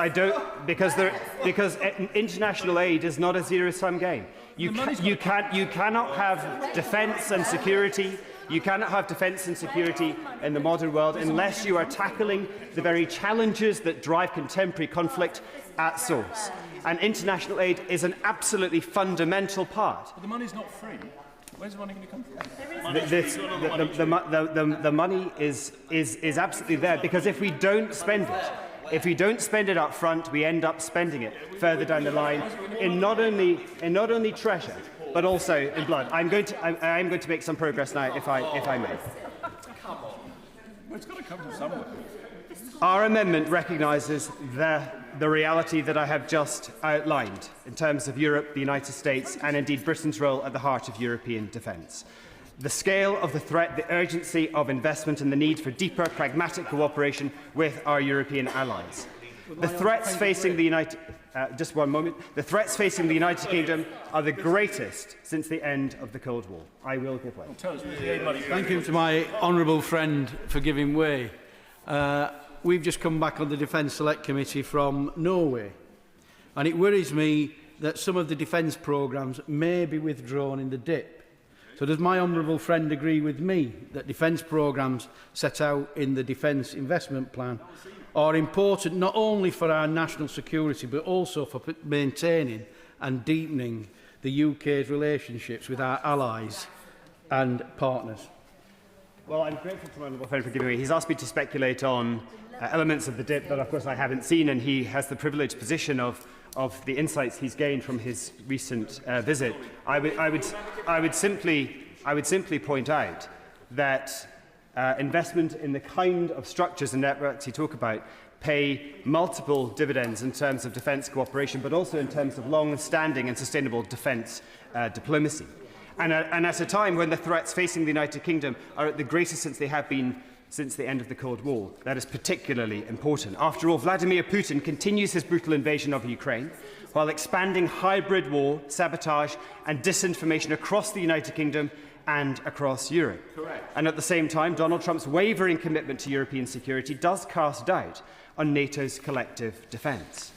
international aid is not a zero-sum game. You cannot have defence and security. You cannot have defence and security in the modern world unless you are tackling the very challenges that drive contemporary conflict at source. And international aid is an absolutely fundamental part. But the money's not free. Where's the money going to come from? The money is absolutely there, because if we don't spend it, up front, we end up spending it further down the line in not only treasure, but also in blood. I am going to make some progress now, if I may. Come on. Well, it's got to come from somewhere. Our amendment recognises the reality that I have just outlined in terms of Europe, the United States, and indeed Britain's role at the heart of European defence. The scale of the threat, the urgency of investment, and the need for deeper, pragmatic cooperation with our European allies. The threats facing the United Kingdom are the greatest since the end of the Cold War. I will give way. Thank you to my honourable friend for giving way. We've just come back on the Defence Select Committee from Norway, and it worries me that some of the defence programmes may be withdrawn in the dip. So does my honourable friend agree with me that defence programmes set out in the Defence Investment Plan are important not only for our national security but also for maintaining and deepening the UK's relationships with our allies and partners? Well, I'm grateful to my honourable friend for giving me. He's asked me to speculate on elements of the dip that, of course, I haven't seen, and he has the privileged position of the insights he's gained from his recent visit. I would simply point out that investment in the kind of structures and networks he talked about pay multiple dividends in terms of defence cooperation, but also in terms of long-standing and sustainable defence diplomacy. And at a time when the threats facing the United Kingdom are at the greatest since they have been since the end of the Cold War, that is particularly important. After all, Vladimir Putin continues his brutal invasion of Ukraine while expanding hybrid war, sabotage and disinformation across the United Kingdom and across Europe. Correct. And at the same time, Donald Trump's wavering commitment to European security does cast doubt on NATO's collective defence.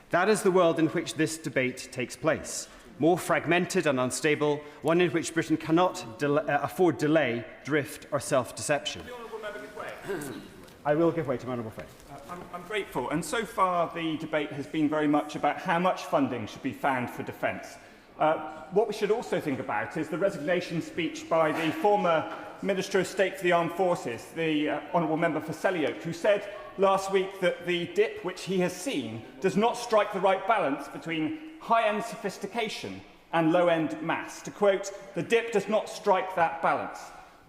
That is the world in which this debate takes place. More fragmented and unstable, one in which Britain cannot afford delay, drift or self-deception. I will give way to my honourable friend. I'm grateful, and so far the debate has been very much about how much funding should be found for defence. What we should also think about is the resignation speech by the former Minister of State for the Armed Forces, the Honourable Member for Selly-Oak, who said last week that the dip which he has seen does not strike the right balance between high-end sophistication and low-end mass. To quote, "The dip does not strike that balance."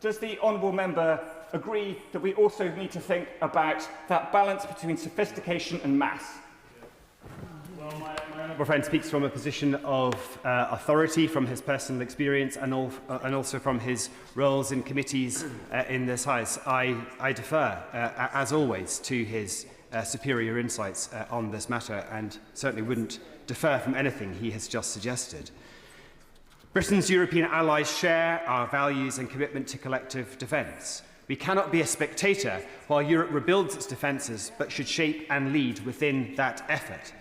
Does the Honourable Member agree that we also need to think about that balance between sophistication and mass? Well, my honourable friend speaks from a position of authority, from his personal experience and also from his roles in committees in this House. I defer, as always, to his superior insights on this matter and certainly wouldn't defer from anything he has just suggested. Britain's European allies share our values and commitment to collective defence. We cannot be a spectator while Europe rebuilds its defences, but should shape and lead within that effort.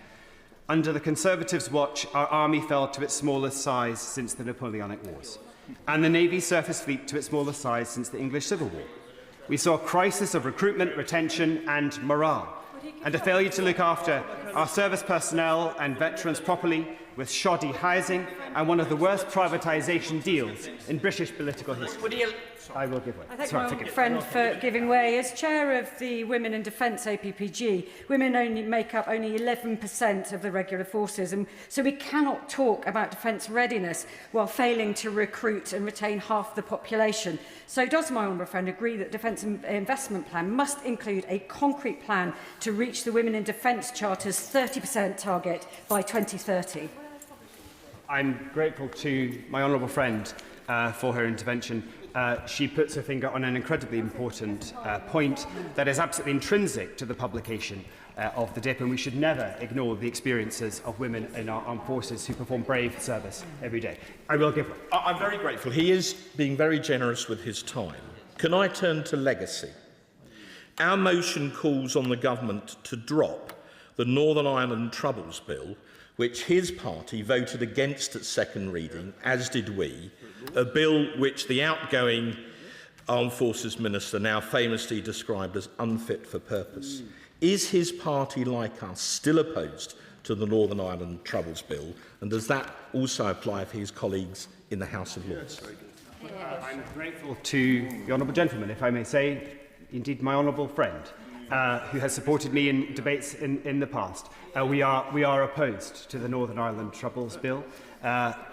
Under the Conservatives' watch, our army fell to its smallest size since the Napoleonic Wars, and the Navy's surface fleet to its smallest size since the English Civil War. We saw a crisis of recruitment, retention and morale, and a failure to look after our service personnel and veterans properly, with shoddy housing and one of the worst privatisation deals in British political history. I will give way. I thank my friend for giving way. As chair of the Women in Defence APPG, women only make up only 11% of the regular forces, and so we cannot talk about defence readiness while failing to recruit and retain half the population. So does my honourable friend agree that Defence Investment Plan must include a concrete plan to reach the Women in Defence Charter's 30% target by 2030? I'm grateful to my honourable friend for her intervention. She puts her finger on an incredibly important point that is absolutely intrinsic to the publication of the DIP, and we should never ignore the experiences of women in our armed forces who perform brave service every day. I will give way. I'm very grateful. He is being very generous with his time. Can I turn to legacy? Our motion calls on the government to drop the Northern Ireland Troubles Bill, which his party voted against at second reading, as did we, a bill which the outgoing Armed Forces Minister now famously described as unfit for purpose. Is his party, like us, still opposed to the Northern Ireland Troubles Bill, and does that also apply for his colleagues in the House of Lords? I'm grateful to the honourable gentleman, if I may say, indeed my honourable friend, who has supported me in debates in the past. We are opposed to the Northern Ireland Troubles Bill.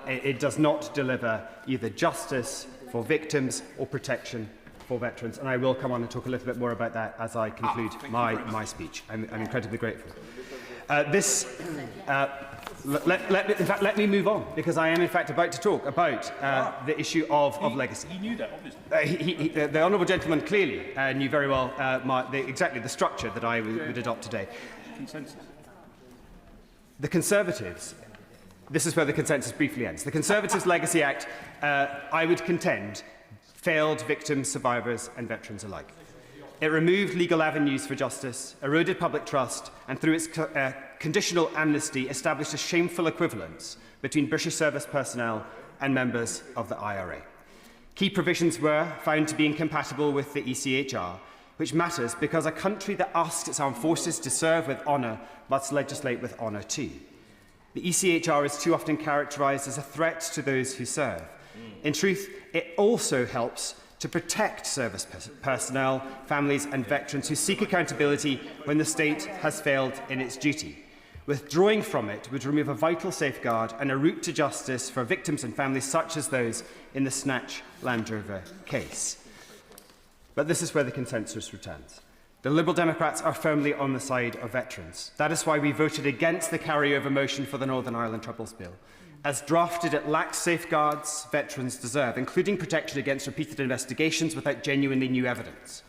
It does not deliver either justice for victims or protection for veterans, and I will come on and talk a little bit more about that as I conclude my speech. I'm incredibly grateful. Let me move on, because I am in fact about to talk about the issue of legacy. He knew that, obviously. The honourable gentleman clearly knew very well exactly the structure that I would adopt today. Consensus. The Conservatives, this is where the consensus briefly ends. The Conservatives Legacy Act, I would contend, failed victims, survivors and veterans alike. It removed legal avenues for justice, eroded public trust, and through its conditional amnesty established a shameful equivalence between British service personnel and members of the IRA. Key provisions were found to be incompatible with the ECHR, which matters because a country that asks its armed forces to serve with honour must legislate with honour too. The ECHR is too often characterised as a threat to those who serve. In truth, it also helps to protect service personnel, families and veterans who seek accountability when the state has failed in its duty. Withdrawing from it would remove a vital safeguard and a route to justice for victims and families such as those in the Snatch Land Rover case. But this is where the consensus returns. The Liberal Democrats are firmly on the side of veterans. That is why we voted against the carryover motion for the Northern Ireland Troubles Bill. As drafted, it lacks safeguards veterans deserve, including protection against repeated investigations without genuinely new evidence.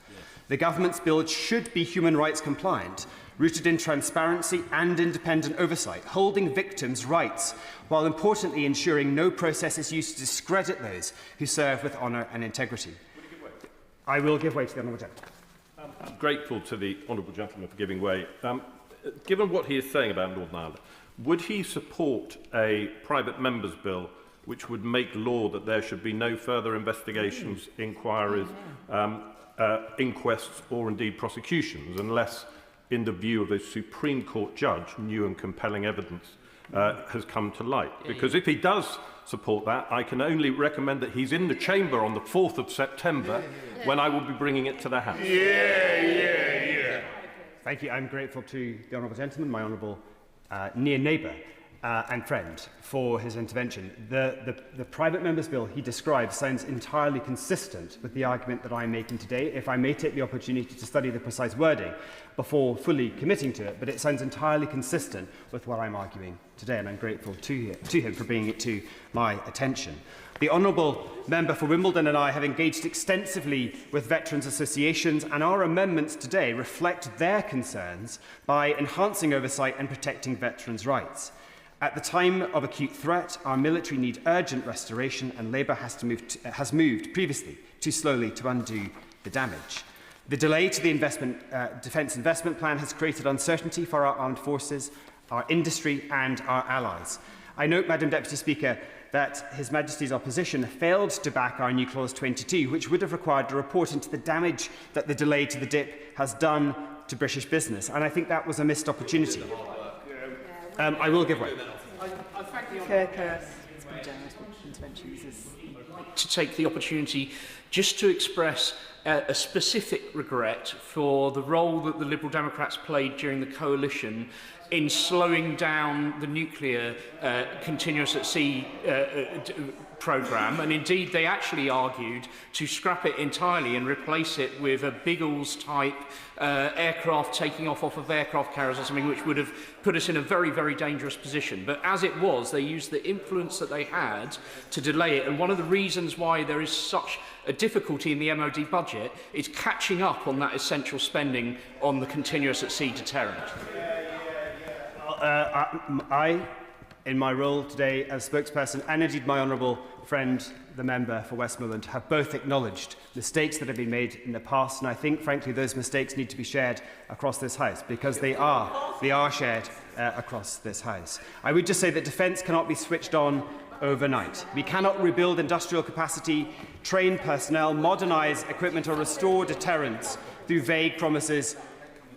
The government's bill should be human rights compliant, rooted in transparency and independent oversight, holding victims' rights, while importantly ensuring no process is used to discredit those who serve with honour and integrity. I will give way to the honourable gentleman. I'm grateful to the honourable gentleman for giving way. Given what he is saying about Northern Ireland, would he support a private member's bill which would make law that there should be no further investigations, inquiries, inquests or indeed prosecutions unless, in the view of a Supreme Court judge, new and compelling evidence has come to light. Because if he does support that, I can only recommend that he's in the chamber on the 4th of September when I will be bringing it to the House. Thank you. I'm grateful to the honourable gentleman, my honourable near neighbour and friend, for his intervention. The private member's bill he describes sounds entirely consistent with the argument that I'm making today, if I may take the opportunity to study the precise wording before fully committing to it, but it sounds entirely consistent with what I'm arguing today, and I'm grateful to him for bringing it to my attention. The honourable member for Wimbledon and I have engaged extensively with veterans associations, and our amendments today reflect their concerns by enhancing oversight and protecting veterans' rights. At the time of acute threat, our military need urgent restoration, and Labour has moved previously too slowly to undo the damage. The delay to the Defence Investment Plan has created uncertainty for our armed forces, our industry and our allies. I note, Madam Deputy Speaker, that His Majesty's opposition failed to back our new Clause 22, which would have required a report into the damage that the delay to the DIP has done to British business, and I think that was a missed opportunity. I will give way. To take the opportunity just to express a specific regret for the role that the Liberal Democrats played during the coalition in slowing down the nuclear continuous at sea programme, and indeed they actually argued to scrap it entirely and replace it with a Biggles-type aircraft taking off of aircraft carriers or something, which would have put us in a very, very dangerous position. But as it was, they used the influence that they had to delay it, and one of the reasons why there is such a difficulty in the MOD budget is catching up on that essential spending on the continuous at sea deterrent. I, in my role today as spokesperson, and indeed my honourable friend, the member for Westmoreland, have both acknowledged mistakes that have been made in the past, and I think, frankly, those mistakes need to be shared across this House, because they are shared across this House. I would just say that defence cannot be switched on overnight. We cannot rebuild industrial capacity, train personnel, modernise equipment or restore deterrence through vague promises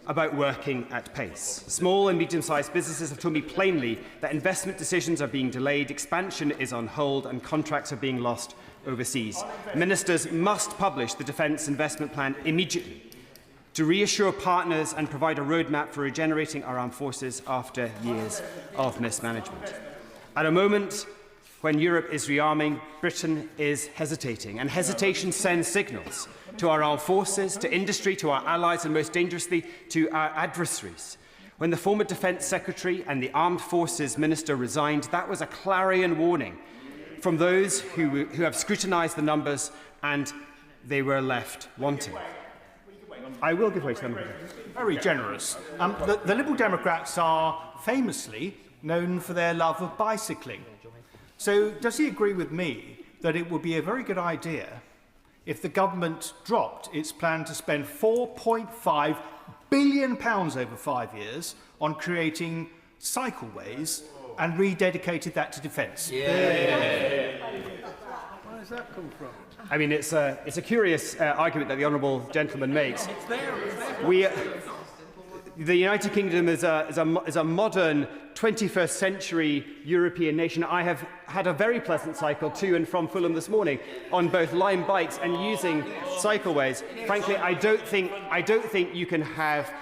about working at pace. Small and medium-sized businesses have told me plainly that investment decisions are being delayed, expansion is on hold and contracts are being lost overseas. Ministers must publish the Defence Investment Plan immediately to reassure partners and provide a roadmap for regenerating our armed forces after years of mismanagement. At a moment when Europe is rearming, Britain is hesitating, and hesitation sends signals to our armed forces, to industry, to our allies, and most dangerously, to our adversaries. When the former Defence Secretary and the Armed Forces Minister resigned, that was a clarion warning from those who have scrutinised the numbers, and they were left wanting. I will give way to them. Very generous. The Liberal Democrats are famously known for their love of bicycling. So does he agree with me that it would be a very good idea if the government dropped its plan to spend £4.5 billion over 5 years on creating cycleways and rededicated that to defence? Where does that come from? I mean, it's a curious argument that the honourable gentleman makes. The United Kingdom is a modern 21st century European nation. I have had a very pleasant cycle to and from Fulham this morning on both Lime bikes and using cycleways. Frankly, I don't think you can have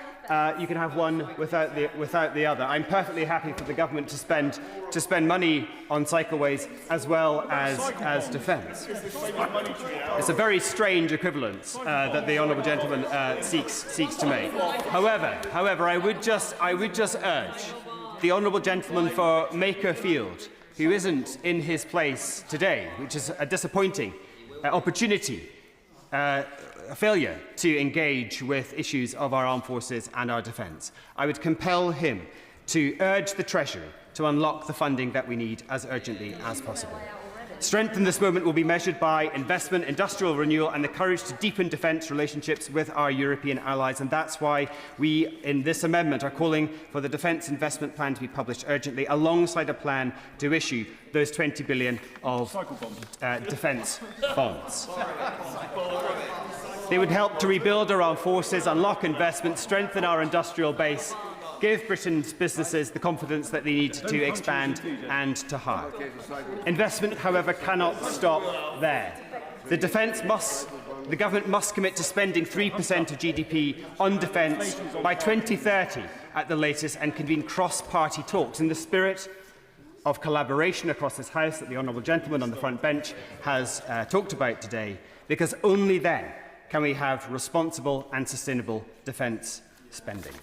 one without the other. I'm perfectly happy for the government to spend money on cycleways as well as defence. It's a very strange equivalence that the honourable gentleman seeks to make. However, I would just urge the honourable gentleman for Makerfield, who isn't in his place today, which is a disappointing opportunity. A failure to engage with issues of our armed forces and our defence. I would compel him to urge the Treasury to unlock the funding that we need as urgently as possible. Strength in this moment will be measured by investment, industrial renewal and the courage to deepen defence relationships with our European allies, and that's why we, in this amendment, are calling for the Defence Investment Plan to be published urgently, alongside a plan to issue those 20 billion of defence bonds. They would help to rebuild our armed forces, unlock investment, strengthen our industrial base give Britain's businesses the confidence that they need to expand and to hire. Investment, however, cannot stop there. The government must commit to spending 3% of GDP on defence by 2030 at the latest and convene cross-party talks in the spirit of collaboration across this House that the honourable gentleman on the front bench has talked about today, because only then can we have responsible and sustainable defence spending.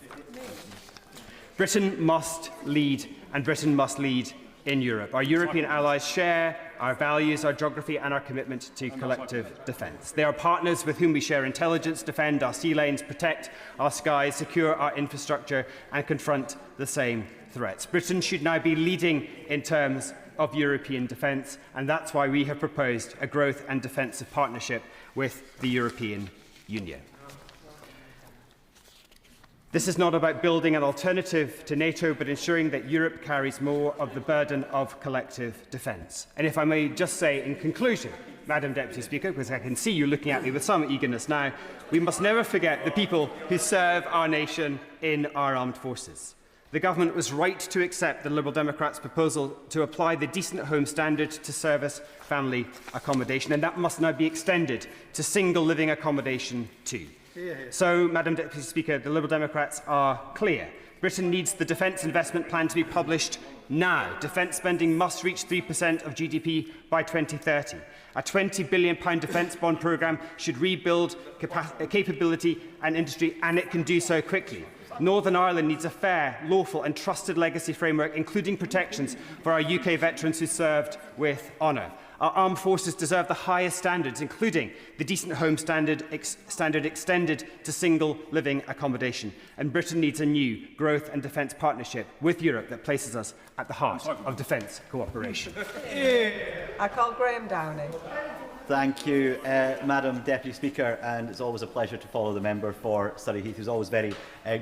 Britain must lead, and Britain must lead in Europe. Our European allies share our values, our geography and our commitment to collective defence. They are partners with whom we share intelligence, defend our sea lanes, protect our skies, secure our infrastructure and confront the same threats. Britain should now be leading in terms of European defence, and that's why we have proposed a growth and defensive partnership with the European Union. This is not about building an alternative to NATO, but ensuring that Europe carries more of the burden of collective defence. And if I may just say in conclusion, Madam Deputy Speaker, because I can see you looking at me with some eagerness now, we must never forget the people who serve our nation in our armed forces. The government was right to accept the Liberal Democrats' proposal to apply the Decent Home Standard to service family accommodation, and that must now be extended to single living accommodation too. So, Madam Deputy Speaker, the Liberal Democrats are clear. Britain needs the Defence Investment Plan to be published now. Defence spending must reach 3% of GDP by 2030. A £20 billion defence bond programme should rebuild capability and industry, and it can do so quickly. Northern Ireland needs a fair, lawful and trusted legacy framework, including protections for our UK veterans who served with honour. Our armed forces deserve the highest standards, including the Decent Home Standard extended to single living accommodation. And Britain needs a new growth and defence partnership with Europe that places us at the heart of defence cooperation. I call Graham Downey. Thank you, Madam Deputy Speaker, and it's always a pleasure to follow the member for Surrey Heath, who's always very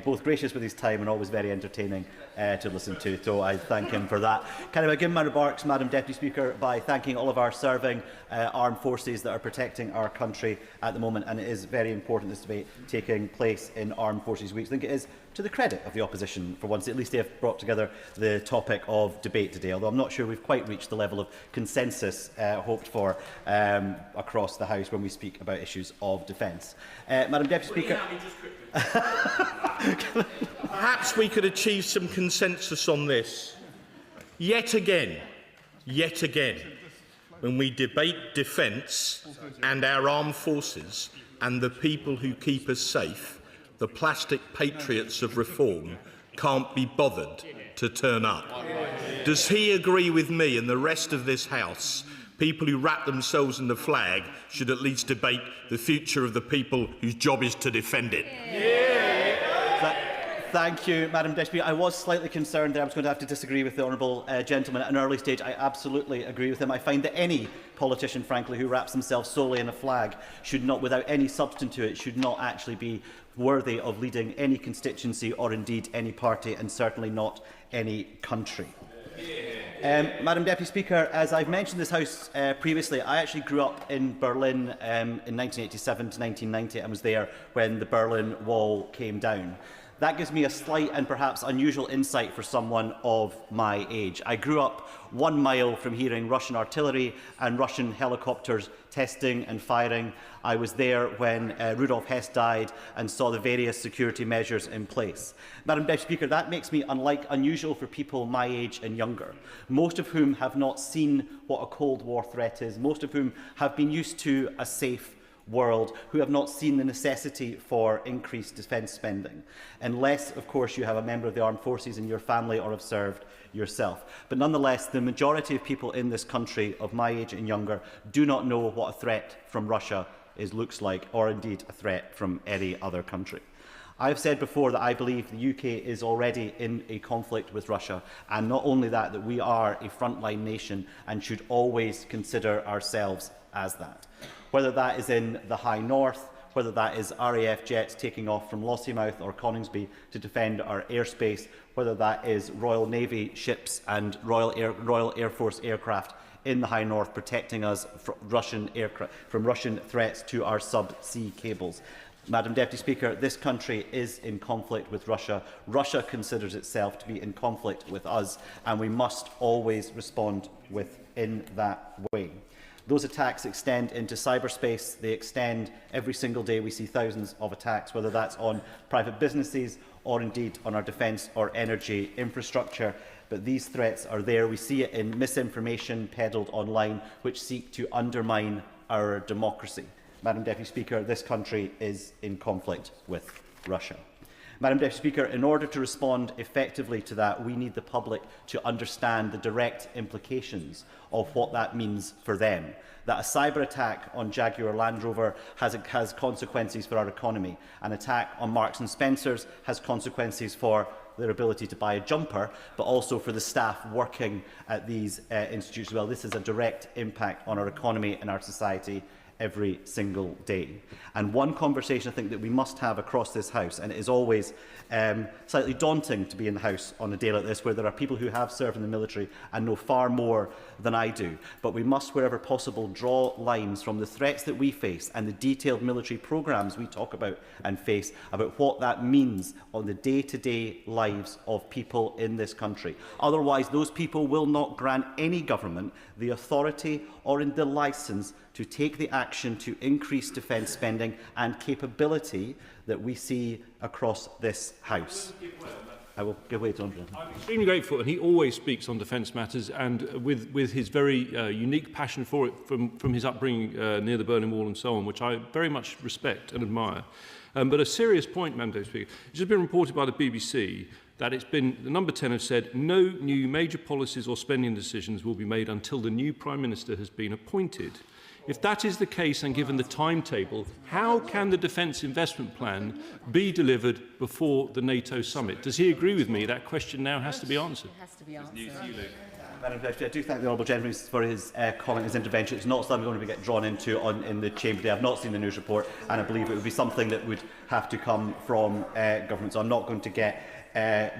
both gracious with his time and always very entertaining to listen to, so I thank him for that. Can I begin my remarks, Madam Deputy Speaker, by thanking all of our serving armed forces that are protecting our country at the moment, and it is very important this debate taking place in Armed Forces Week. I think it is to the credit of the opposition for once. At least they have brought together the topic of debate today, although I'm not sure we've quite reached the level of consensus hoped for across the House when we speak about issues of defence. Madam Deputy Speaker, perhaps we could achieve some consensus on this. Yet again, when we debate defence and our armed forces and the people who keep us safe, the plastic patriots of reform can't be bothered to turn up. Does he agree with me and the rest of this House? People who wrap themselves in the flag should at least debate the future of the people whose job is to defend it. Thank you, Madam Deputy Speaker. I was slightly concerned that I was going to have to disagree with the honourable gentleman at an early stage. I absolutely agree with him. I find that any politician, frankly, who wraps themselves solely in a flag should not, without any substance to it, should not actually be worthy of leading any constituency or indeed any party, and certainly not any country. Madam Deputy Speaker, as I've mentioned this House previously, I actually grew up in Berlin in 1987 to 1990 and was there when the Berlin Wall came down. That gives me a slight and perhaps unusual insight for someone of my age. I grew up 1 mile from hearing Russian artillery and Russian helicopters testing and firing. I was there when Rudolf Hess died and saw the various security measures in place. Madam Deputy Speaker, that makes me unusual for people my age and younger, most of whom have not seen what a Cold War threat is, most of whom have been used to a safe world, who have not seen the necessity for increased defence spending, unless, of course, you have a member of the armed forces in your family or have served yourself. But nonetheless, the majority of people in this country of my age and younger do not know what a threat from Russia looks like, or indeed a threat from any other country. I have said before that I believe the UK is already in a conflict with Russia, and not only that, that we are a frontline nation and should always consider ourselves as that. Whether that is in the High North, whether that is RAF jets taking off from Lossiemouth or Coningsby to defend our airspace, whether that is Royal Navy ships and Royal Air Force aircraft in the High North protecting us from Russian threats to our sub-sea cables. Madam Deputy Speaker, this country is in conflict with Russia. Russia considers itself to be in conflict with us, and we must always respond in that way. Those attacks extend into cyberspace. They extend every single day. We see thousands of attacks, whether that's on private businesses or indeed on our defence or energy infrastructure. But these threats are there. We see it in misinformation peddled online, which seek to undermine our democracy. Madam Deputy Speaker, this country is in conflict with Russia. Madam Deputy Speaker, in order to respond effectively to that, we need the public to understand the direct implications of what that means for them. That a cyber attack on Jaguar Land Rover has consequences for our economy. An attack on Marks and Spencer's has consequences for their ability to buy a jumper, but also for the staff working at these institutions. Well, this has a direct impact on our economy and our society every single day. And one conversation I think that we must have across this House, and it is always slightly daunting to be in the House on a day like this, where there are people who have served in the military and know far more than I do. But we must, wherever possible, draw lines from the threats that we face and the detailed military programmes we talk about and face, about what that means on the day-to-day lives of people in this country. Otherwise, those people will not grant any government the authority or in the licence to take the action to increase defence spending and capability that we see across this House. I will give way to Andrew. I'm extremely grateful, and he always speaks on defence matters, and with his very unique passion for it from his upbringing near the Berlin Wall and so on, which I very much respect and admire. But a serious point, Madam Deputy Speaker, it's just been reported by the BBC that it's been, the Number 10 have said, no new major policies or spending decisions will be made until the new Prime Minister has been appointed. If that is the case, and given the timetable, how can the Defence Investment Plan be delivered before the NATO summit? Does he agree with me that question now has to be answered? It has to be answered. Madam Deputy, I do thank the Honourable Gentleman for his comment, his intervention. It's not something we're going to get drawn into in the Chamber today. I've not seen the news report, and I believe it would be something that would have to come from government. So I'm not going to get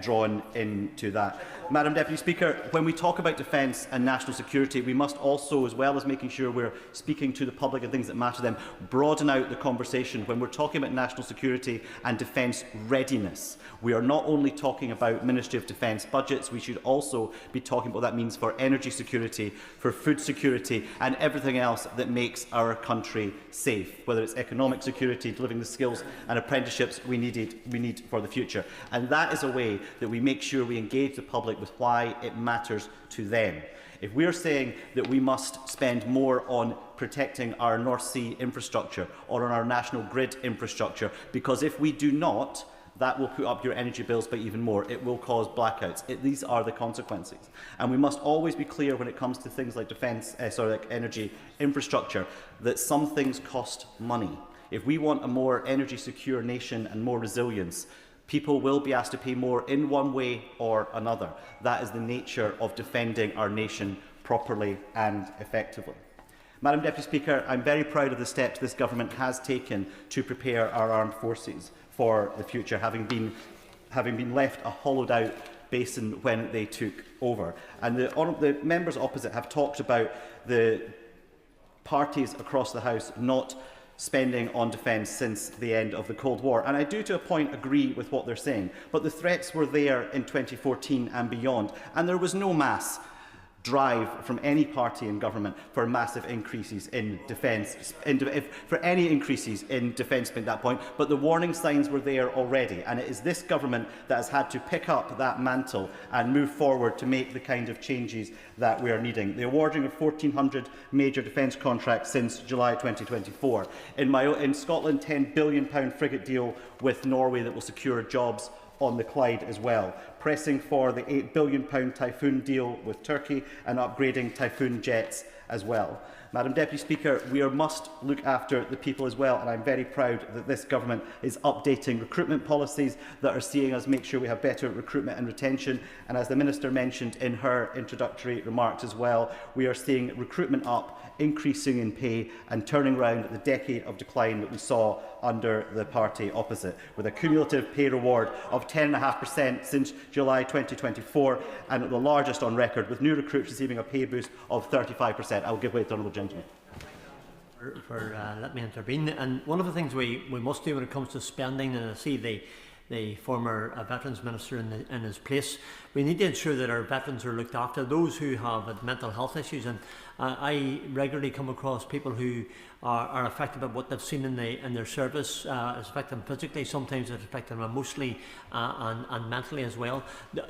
drawn into that. Madam Deputy Speaker, when we talk about defence and national security, we must also, as well as making sure we're speaking to the public and things that matter to them, broaden out the conversation. When we're talking about national security and defence readiness, we are not only talking about Ministry of Defence budgets, we should also be talking about what that means for energy security, for food security and everything else that makes our country safe, whether it's economic security, delivering the skills and apprenticeships we need for the future. And that is a way that we make sure we engage the public with why it matters to them. If we are saying that we must spend more on protecting our North Sea infrastructure or on our national grid infrastructure, because if we do not, that will put up your energy bills by even more. It will cause blackouts. These are the consequences. And we must always be clear when it comes to things like like energy infrastructure, that some things cost money. If we want a more energy secure nation and more resilience, people will be asked to pay more in one way or another. That is the nature of defending our nation properly and effectively. Madam Deputy Speaker, I'm very proud of the steps this government has taken to prepare our armed forces for the future, having been left a hollowed-out basin when they took over. And the members opposite have talked about the parties across the House not spending on defence since the end of the Cold War. And I do, to a point, agree with what they're saying. But the threats were there in 2014 and beyond, and there was no mass drive from any party in government for massive increases in defence, for any increases in defence at that point, but the warning signs were there already, and it is this government that has had to pick up that mantle and move forward to make the kind of changes that we are needing. The awarding of 1,400 major defence contracts since July 2024. In Scotland, £10 billion frigate deal with Norway that will secure jobs on the Clyde as well, pressing for the £8 billion Typhoon deal with Turkey and upgrading Typhoon jets as well. Madam Deputy Speaker, we must look after the people as well, and I'm very proud that this government is updating recruitment policies that are seeing us make sure we have better recruitment and retention. And as the Minister mentioned in her introductory remarks as well, we are seeing recruitment up, increasing in pay and turning around the decade of decline that we saw under the party opposite, with a cumulative pay reward of 10.5% since July 2024 and the largest on record, with new recruits receiving a pay boost of 35%. I will give way to the Honourable Gentleman. for letting me intervene. And one of the things we must do when it comes to spending, and I see the former Veterans Minister in his place, we need to ensure that our veterans are looked after, those who have mental health issues. And I regularly come across people who are affected by what they've seen in their service. It's affecting them physically, sometimes it's affecting them emotionally and mentally as well.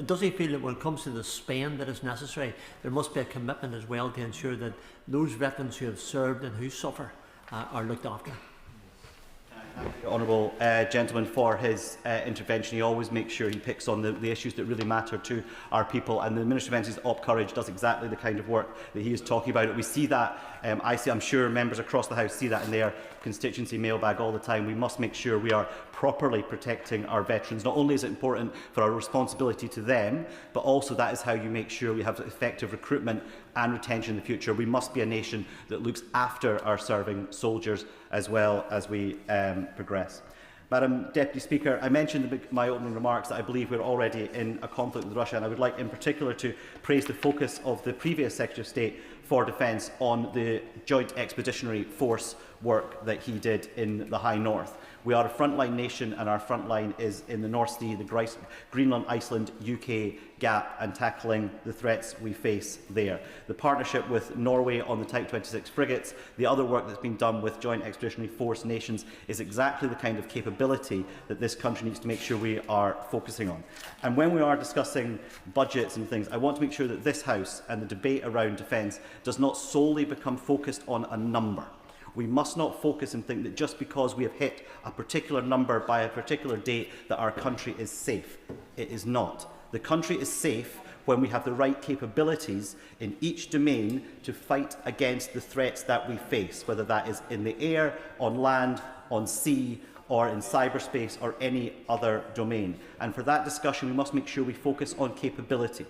Does he feel that when it comes to the spend that is necessary, there must be a commitment as well to ensure that those veterans who have served and who suffer are looked after? The honourable gentleman for his intervention. He always makes sure he picks on the issues that really matter to our people, and the Minister of Defence's Op Courage does exactly the kind of work that he is talking about. We see that, I'm sure members across the House see that in their constituency mailbag all the time. We must make sure we are properly protecting our veterans. Not only is it important for our responsibility to them, but also that is how you make sure we have effective recruitment and retention in the future. We must be a nation that looks after our serving soldiers as well as we progress. Madam Deputy Speaker, I mentioned in my opening remarks that I believe we're already in a conflict with Russia, and I would like in particular to praise the focus of the previous Secretary of State for Defence on the Joint Expeditionary Force work that he did in the High North. We are a frontline nation, and our frontline is in the North Sea, the Greenland, Iceland, UK gap, and tackling the threats we face there. The partnership with Norway on the Type 26 frigates, the other work that's been done with Joint Expeditionary Force nations, is exactly the kind of capability that this country needs to make sure we are focusing on. And when we are discussing budgets and things, I want to make sure that this House and the debate around defence does not solely become focused on a number. We must not focus and think that just because we have hit a particular number by a particular date that our country is safe. It is not. The country is safe when we have the right capabilities in each domain to fight against the threats that we face, whether that is in the air, on land, on sea, or in cyberspace or any other domain. And for that discussion, we must make sure we focus on capability.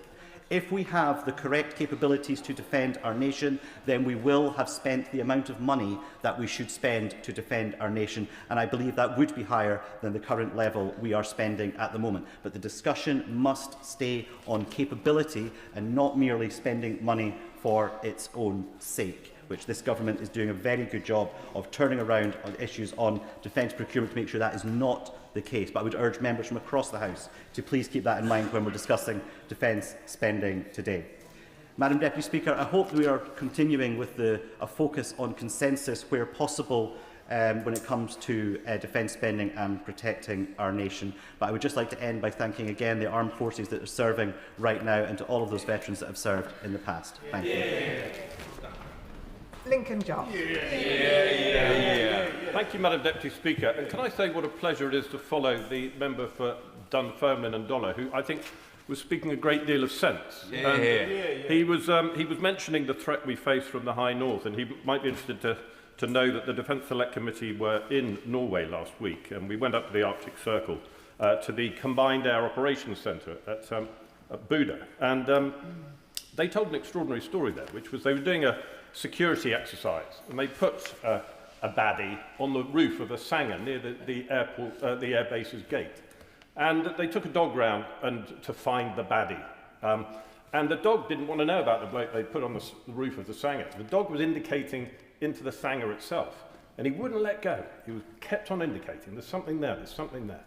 If we have the correct capabilities to defend our nation, then we will have spent the amount of money that we should spend to defend our nation, and I believe that would be higher than the current level we are spending at the moment. But the discussion must stay on capability and not merely spending money for its own sake, which this government is doing a very good job of turning around on issues on defence procurement to make sure that is not the case. But I would urge members from across the House to please keep that in mind when we're discussing defence spending today. Madam Deputy Speaker, I hope we are continuing with a focus on consensus where possible when it comes to defence spending and protecting our nation. But I would just like to end by thanking again the armed forces that are serving right now, and to all of those veterans that have served in the past. Thank you. Lincoln Job. Thank you, Madam Deputy Speaker. And can I say what a pleasure it is to follow the member for Dunfermline and Dollar, who I think was speaking a great deal of sense. He was mentioning the threat we face from the High North, and he might be interested to know that the Defence Select Committee were in Norway last week, and we went up to the Arctic Circle to the Combined Air Operations Centre at Buda. And they told an extraordinary story there, which was they were doing a security exercise, and they put a baddie on the roof of a Sanger near the air base's gate, and they took a dog round to find the baddie, and the dog didn't want to know about the bloke they put on the roof of the Sanger. The dog was indicating into the Sanger itself, and he wouldn't let go. He kept on indicating, there's something there, there's something there.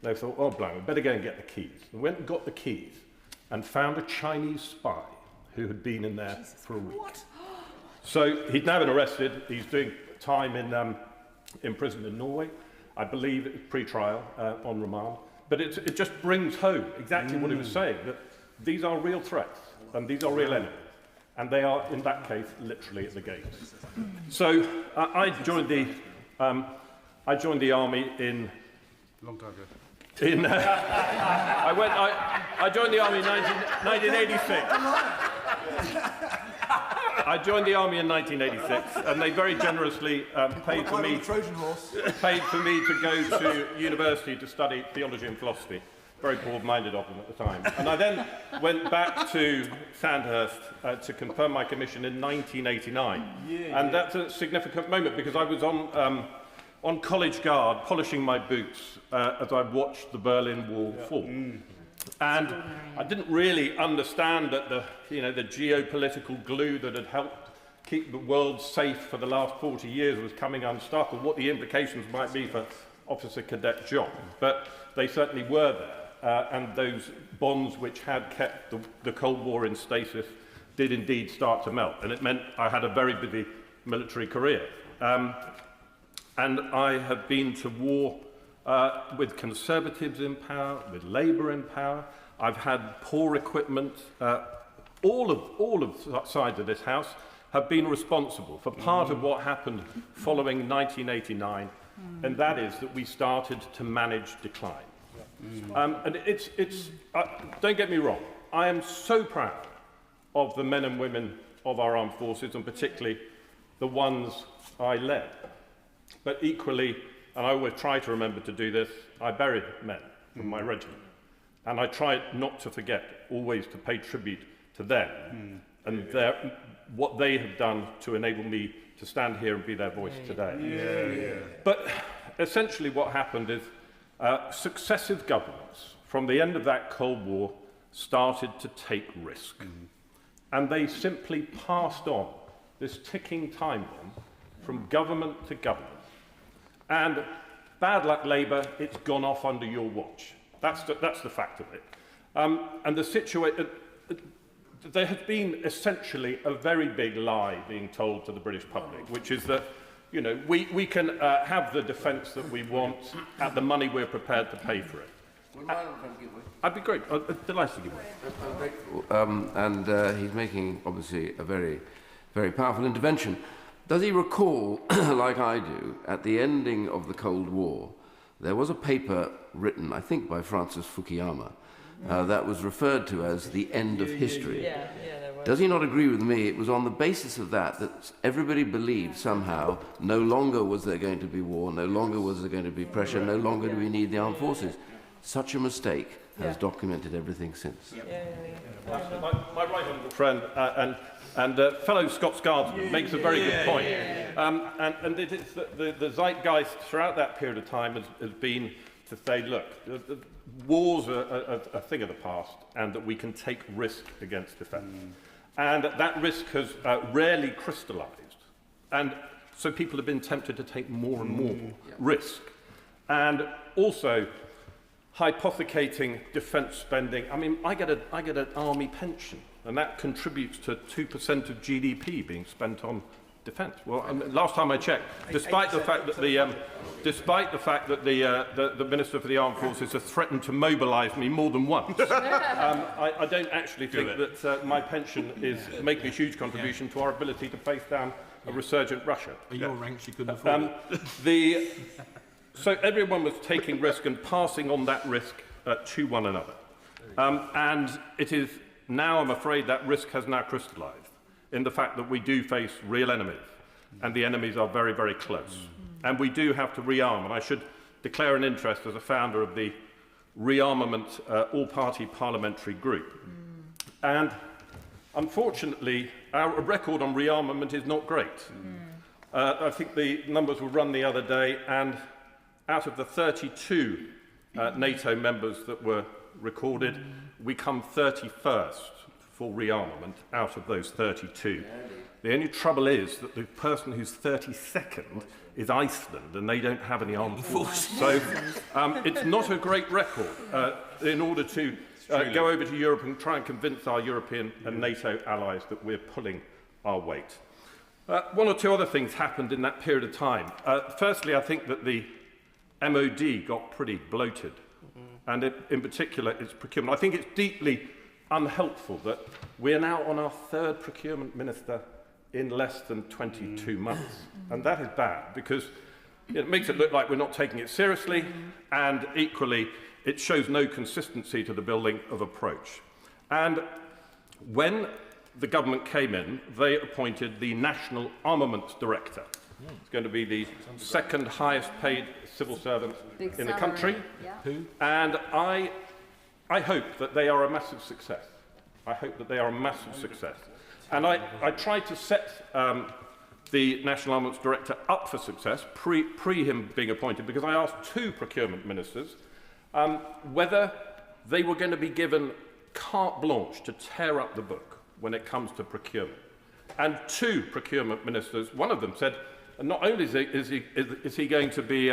They thought, oh blimey, we better go and get the keys. They went and got the keys and found a Chinese spy who had been in there for a week. What? So he's now been arrested. He's doing time in prison in Norway. I believe it's pre-trial on remand. But it just brings home exactly what he was saying, that these are real threats and these are real enemies. And they are, in that case, literally at the gates. So I joined the army in... Long time ago. I joined the army in 1986. I joined the army in 1986, and they very generously paid for me to go to university to study theology and philosophy. Very broad-minded of them at the time. And I then went back to Sandhurst to confirm my commission in 1989. And that's a significant moment because I was on college guard, polishing my boots as I watched the Berlin Wall fall. And I didn't really understand that the geopolitical glue that had helped keep the world safe for the last 40 years was coming unstuck, or what the implications might be for officer cadet jobs. But they certainly were there, and those bonds which had kept the Cold War in stasis did indeed start to melt, and it meant I had a very busy military career. And I have been to war with Conservatives in power, with Labour in power. I've had poor equipment. All of sides of this House have been responsible for part of what happened following 1989, and that is that we started to manage decline. And don't get me wrong, I am so proud of the men and women of our armed forces, and particularly the ones I led. But equally, and I always try to remember to do this, I buried men from my regiment. And I try not to forget, always to pay tribute to them and what they have done to enable me to stand here and be their voice today. But essentially what happened is successive governments from the end of that Cold War started to take risk. And they simply passed on this ticking time bomb from government to government. And bad luck, Labour, it's gone off under your watch. That's the fact of it. And the situation, there has been essentially a very big lie being told to the British public, which is that, you know, we can have the defence that we want at the money we're prepared to pay for it. I'd be great. Delighted to give way. I'm grateful. And he's making, obviously, a very, very powerful intervention. Does he recall, like I do, at the ending of the Cold War, there was a paper written, I think, by Francis Fukuyama, that was referred to as the end of history. Does he not agree with me? It was on the basis of that everybody believed somehow no longer was there going to be war, no longer was there going to be pressure, no longer do we need the armed forces. Such a mistake has documented everything since. My right honourable friend and fellow Scots Guardsman makes a very good point. And it is the zeitgeist throughout that period of time has been to say, look, wars are a thing of the past, and that we can take risk against defence. And that risk has rarely crystallised. And so people have been tempted to take more and more risk. And also, hypothecating defence spending. I mean, I get an army pension, and that contributes to 2% of GDP being spent on defence. Well, last time I checked, despite the fact that the Minister for the Armed Forces has threatened to mobilise me more than once, I don't actually think that my pension is making a huge contribution to our ability to face down a resurgent Russia. In your ranks, you couldn't afford it. So everyone was taking risk and passing on that risk to one another. And it is now, I'm afraid, that risk has now crystallised in the fact that we do face real enemies, and the enemies are very, very close. And we do have to rearm, and I should declare an interest as a founder of the rearmament all-party parliamentary group. And unfortunately, our record on rearmament is not great. I think the numbers were run the other day, and out of the 32 NATO members that were recorded, we come 31st for rearmament out of those 32. The only trouble is that the person who's 32nd is Iceland, and they don't have any armed forces. So it's not a great record in order to go over to Europe and try and convince our European and NATO allies that we're pulling our weight. One or two other things happened in that period of time. Firstly, I think that the MOD got pretty bloated, and in particular its procurement. I think it's deeply unhelpful that we're now on our third procurement minister in less than 22 months. And that is bad, because it makes it look like we're not taking it seriously, and equally it shows no consistency to the building of approach. And when the government came in, they appointed the National Armaments Director. It's going to be the second highest paid civil servant in the country. And I hope that they are a massive success. I hope that they are a massive success. And I tried to set the National Armaments Director up for success pre him being appointed, because I asked two procurement ministers whether they were going to be given carte blanche to tear up the book when it comes to procurement. And 2 procurement ministers, one of them said, and not only is he going to be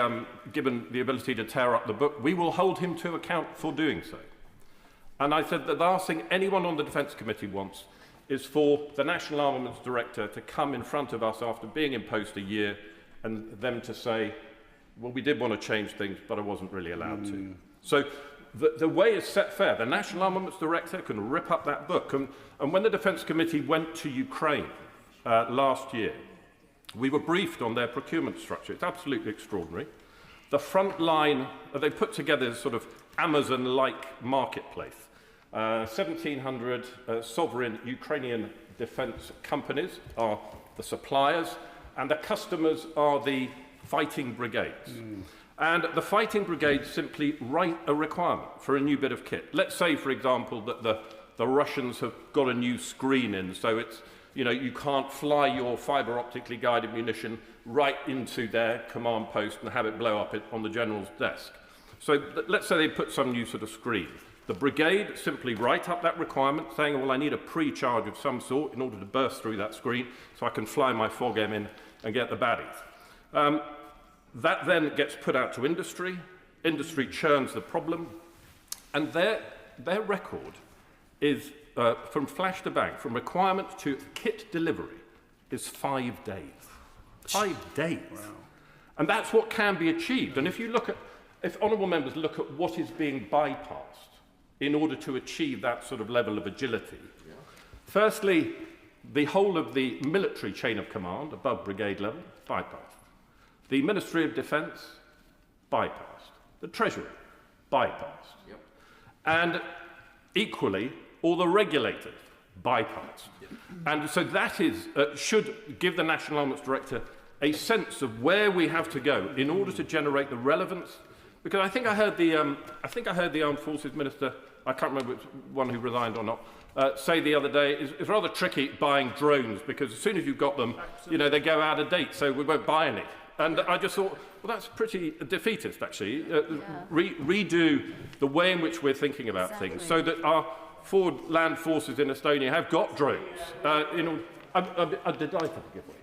given the ability to tear up the book, we will hold him to account for doing so. And I said that the last thing anyone on the Defence Committee wants is for the National Armaments Director to come in front of us after being in post a year and them to say, well, we did want to change things, but I wasn't really allowed to. So the way is set fair. The National Armaments Director can rip up that book. And when the Defence Committee went to Ukraine last year, we were briefed on their procurement structure. It's absolutely extraordinary. The front line, they put together sort of Amazon-like marketplace. 1,700 sovereign Ukrainian defence companies are the suppliers, and the customers are the fighting brigades. And the fighting brigades simply write a requirement for a new bit of kit. Let's say, for example, that the Russians have got a new screen in, so it's, you know, you can't fly your fibre optically guided munition right into their command post and have it blow up on the general's desk. So let's say they put some new sort of screen. The brigade simply write up that requirement saying, well, I need a pre-charge of some sort in order to burst through that screen so I can fly my FOGM in and get the baddies. That then gets put out to industry. Industry churns the problem. And their record is, from flash to bang, from requirement to kit delivery, is 5 days. 5 days. Wow. And that's what can be achieved. And if you look at, if honourable members look at what is being bypassed in order to achieve that sort of level of agility, firstly, the whole of the military chain of command above brigade level, bypassed. The Ministry of Defence, bypassed. The Treasury, bypassed. Yep. And equally, all the regulators, bypassed. Yep. And so that is, should give the National Armaments Director a sense of where we have to go in order to generate the relevance. Because I think I heard the Armed Forces Minister, I can't remember which one who resigned or not, say the other day, it's rather tricky buying drones because as soon as you've got them, you know, they go out of date, so we won't buy any. And I just thought, well, that's pretty defeatist, actually. Redo the way in which we're thinking about things so that our forward land forces in Estonia have got drones. I'm delighted to give way.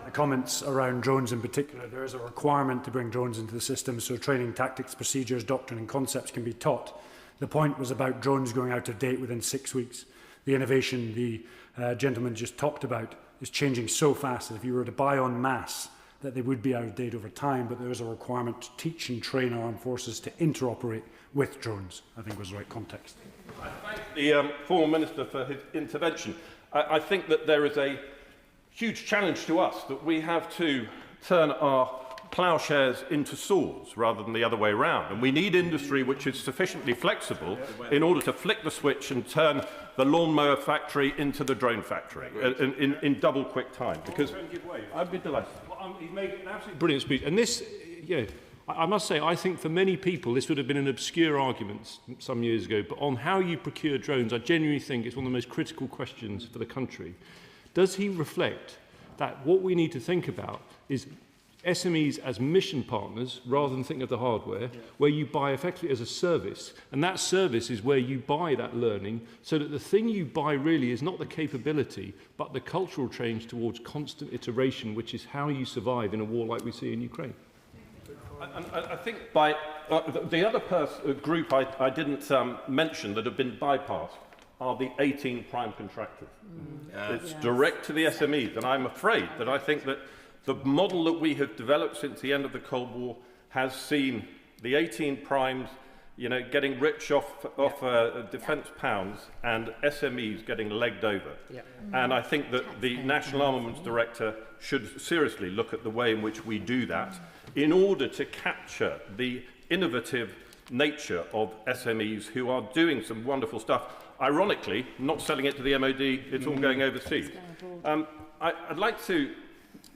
The comments around drones in particular, there is a requirement to bring drones into the system so training, tactics, procedures, doctrine and concepts can be taught. The point was about drones going out of date within 6 weeks. The innovation the gentleman just talked about is changing so fast that if you were to buy en masse, that they would be out of date over time, but there is a requirement to teach and train our armed forces to interoperate with drones, I think was the right context. I thank the former Minister for his intervention. I think that there is a huge challenge to us that we have to turn our ploughshares into swords rather than the other way around. And we need industry which is sufficiently flexible in order to flick the switch and turn the lawnmower factory into the drone factory in double quick time. Because I'd be delighted. Well, he's made an absolutely brilliant speech. And this, I must say, I think for many people this would have been an obscure argument some years ago. But on how you procure drones, I genuinely think it's one of the most critical questions for the country. Does he reflect that what we need to think about is SMEs as mission partners rather than thinking of the hardware, where you buy effectively as a service, and that service is where you buy that learning, so that the thing you buy really is not the capability, but the cultural change towards constant iteration, which is how you survive in a war like we see in Ukraine. I think by the other group I didn't mention that have been bypassed are the 18 prime contractors. It's direct to the SMEs, and I'm afraid that I think that the model that we have developed since the end of the Cold War has seen the 18 primes, getting rich off defence pounds and SMEs getting legged over. And I think that the National Armaments Director should seriously look at the way in which we do that in order to capture the innovative nature of SMEs who are doing some wonderful stuff. Ironically, not selling it to the MOD, it's all going overseas. I'd like to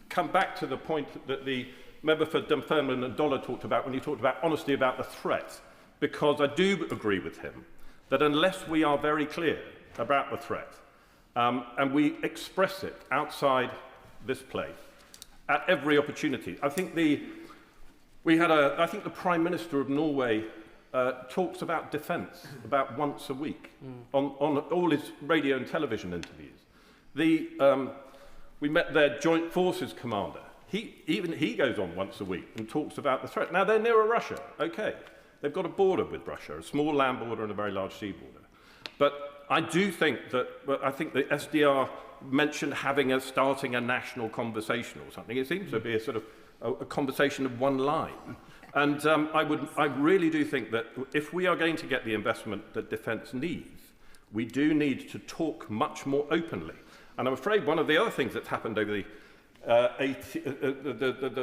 come back to the point that the member for Dunfermline and Dollar talked about when he talked about honesty about the threat, because I do agree with him that unless we are very clear about the threat and we express it outside this place at every opportunity, I think the Prime Minister of Norway talks about defence about once a week on all his radio and television interviews. We met their Joint Forces commander. Even he goes on once a week and talks about the threat. Now, they're nearer Russia, okay. They've got a border with Russia, a small land border and a very large sea border. But I do think that, I think the SDR mentioned starting a national conversation or something. It seems to be a sort of a conversation of one line. And I really do think that if we are going to get the investment that defence needs, we do need to talk much more openly. And I'm afraid one of the other things that's happened over the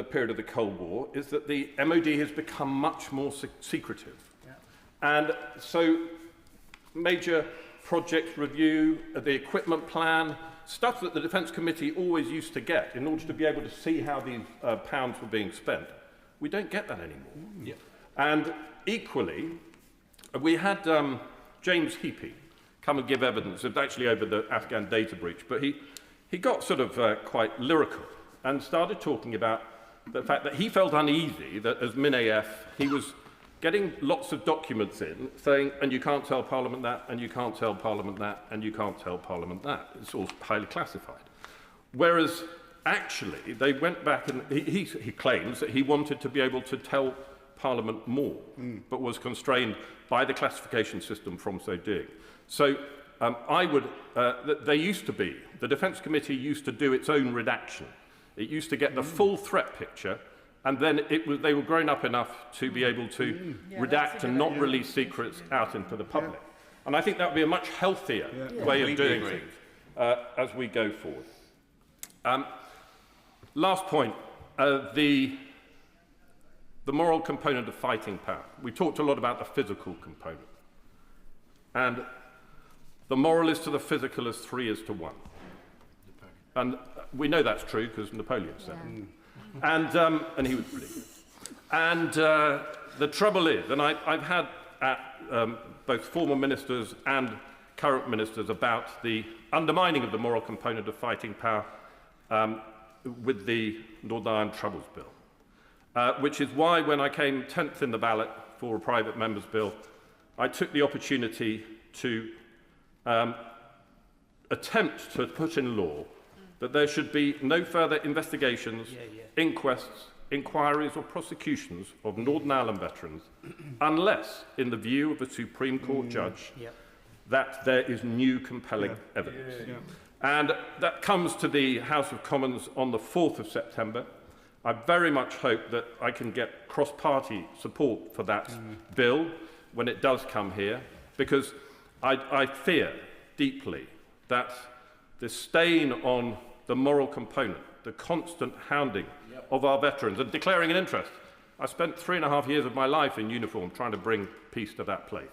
period of the Cold War is that the MOD has become much more secretive. Yeah. And so major project review, the equipment plan, stuff that the Defence Committee always used to get in order to be able to see how these pounds were being spent. We don't get that anymore. Yeah. And equally, we had James Heapy come and give evidence, actually over the Afghan data breach, but he got sort of quite lyrical and started talking about the fact that he felt uneasy that as MinAF he was getting lots of documents in saying, and you can't tell Parliament that, and you can't tell Parliament that, and you can't tell Parliament that. It's all highly classified. Whereas actually they went back and he claims that he wanted to be able to tell Parliament more, but was constrained by the classification system from so doing. So they used to be, the Defence Committee used to do its own redaction. It used to get the full threat picture, and then they were grown up enough to be able to redact and not release secrets out into the public. And I think that would be a much healthier way of doing things as we go forward. Last point, the moral component of fighting power. We talked a lot about the physical component. And the moral is to the physical as 3 is to 1. And we know that's true because Napoleon said it. And he was pretty good. And the trouble is, and I've had both former ministers and current ministers about the undermining of the moral component of fighting power with the Northern Ireland Troubles Bill, which is why when I came 10th in the ballot for a private member's bill, I took the opportunity to attempt to put in law that there should be no further investigations, inquests, inquiries or prosecutions of Northern Ireland veterans unless, in the view of a Supreme Court judge, that there is new compelling evidence. And that comes to the House of Commons on the 4th of September. I very much hope that I can get cross-party support for that bill when it does come here, because I fear deeply that the stain on the moral component, the constant hounding of our veterans and declaring an interest. I spent 3.5 years of my life in uniform trying to bring peace to that place.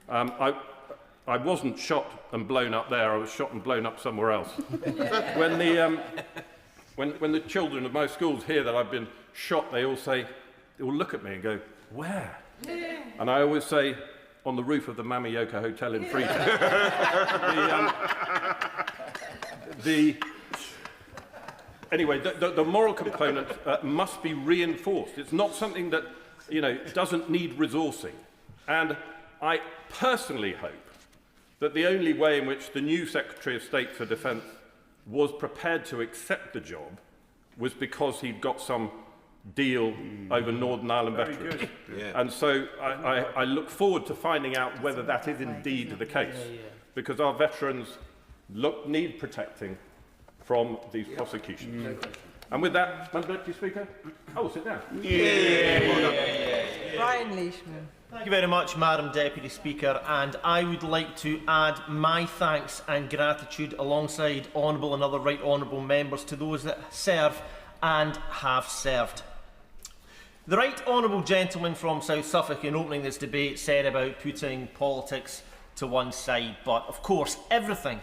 I wasn't shot and blown up there, I was shot and blown up somewhere else. When the children of my schools hear that I've been shot, they all look at me and go, where? And I always say, on the roof of the Mamioka Hotel in Freetown. Anyway, the moral component must be reinforced. It's not something that, doesn't need resourcing. And I personally hope that the only way in which the new Secretary of State for Defence was prepared to accept the job was because he'd got some deal over Northern Ireland veterans. And so I look forward to finding out whether that is indeed the case, because our veterans need protecting from these prosecutions. And with that, Madam Deputy Speaker, sit down. Brian Leishman. Thank you very much, Madam Deputy Speaker, and I would like to add my thanks and gratitude alongside honourable and other right honourable members to those that serve and have served. The right honourable gentleman from South Suffolk in opening this debate said about putting politics to one side, but of course everything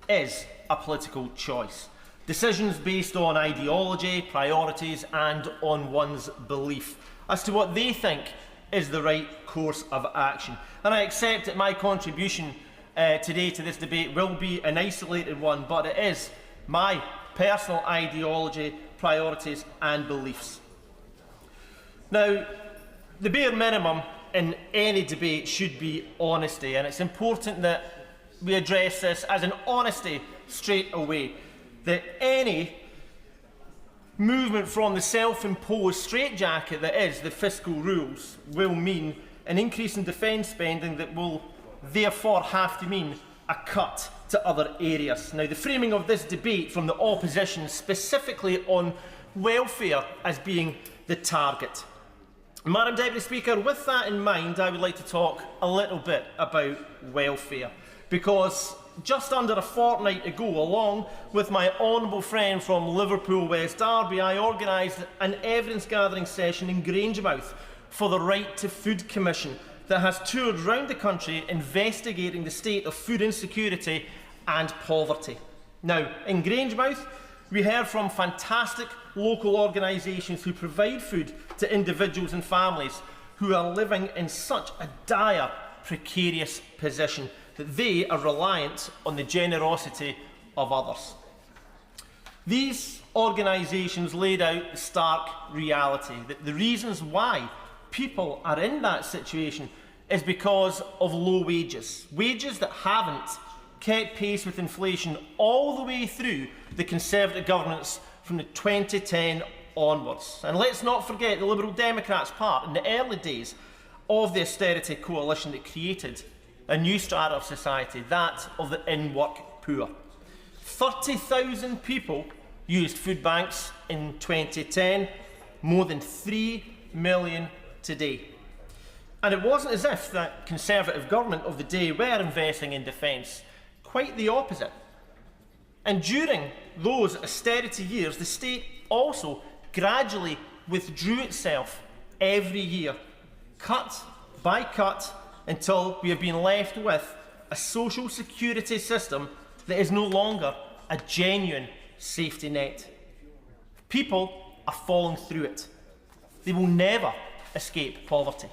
is a political choice. Decisions based on ideology, priorities and on one's belief as to what they think is the right course of action. And I accept that my contribution today to this debate will be an isolated one, but it is my personal ideology, priorities and beliefs. Now, the bare minimum in any debate should be honesty, and it's important that we address this as an honesty straight away, that any movement from the self-imposed straitjacket that is the fiscal rules will mean an increase in defence spending that will therefore have to mean a cut to other areas. Now, the framing of this debate from the opposition specifically on welfare as being the target. Madam Deputy Speaker, with that in mind, I would like to talk a little bit about welfare, because just under a fortnight ago, along with my honourable friend from Liverpool West Derby, I organised an evidence-gathering session in Grangemouth for the Right to Food Commission that has toured round the country investigating the state of food insecurity and poverty. Now, in Grangemouth, we heard from fantastic local organisations who provide food to individuals and families who are living in such a dire, precarious position that they are reliant on the generosity of others. These organisations laid out the stark reality that the reasons why people are in that situation is because of low wages, wages that haven't kept pace with inflation all the way through the Conservative governments from the 2010 onwards. And let's not forget the Liberal Democrats' part in the early days of the austerity coalition that created a new strata of society, that of the in-work poor. 30,000 people used food banks in 2010, more than 3 million today. And it wasn't as if that Conservative government of the day were investing in defence. Quite the opposite. And during those austerity years, the state also gradually withdrew itself every year, cut by cut, until we have been left with a social security system that is no longer a genuine safety net. People are falling through it. They will never escape poverty.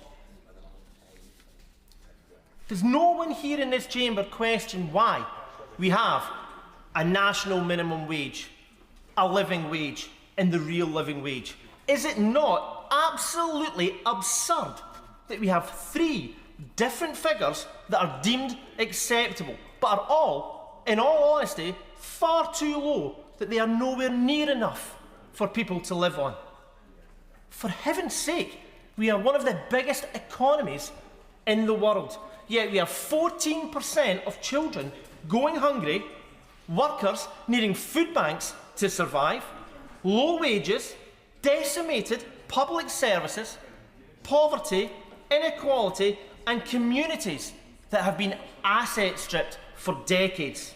Does no one here in this chamber question why we have a national minimum wage, a living wage, and the real living wage? Is it not absolutely absurd that we have 3 different figures that are deemed acceptable, but are all, in all honesty, far too low, that they are nowhere near enough for people to live on? For heaven's sake, we are one of the biggest economies in the world, yet we have 14% of children going hungry, workers needing food banks to survive, low wages, decimated public services, poverty, inequality, and communities that have been asset stripped for decades.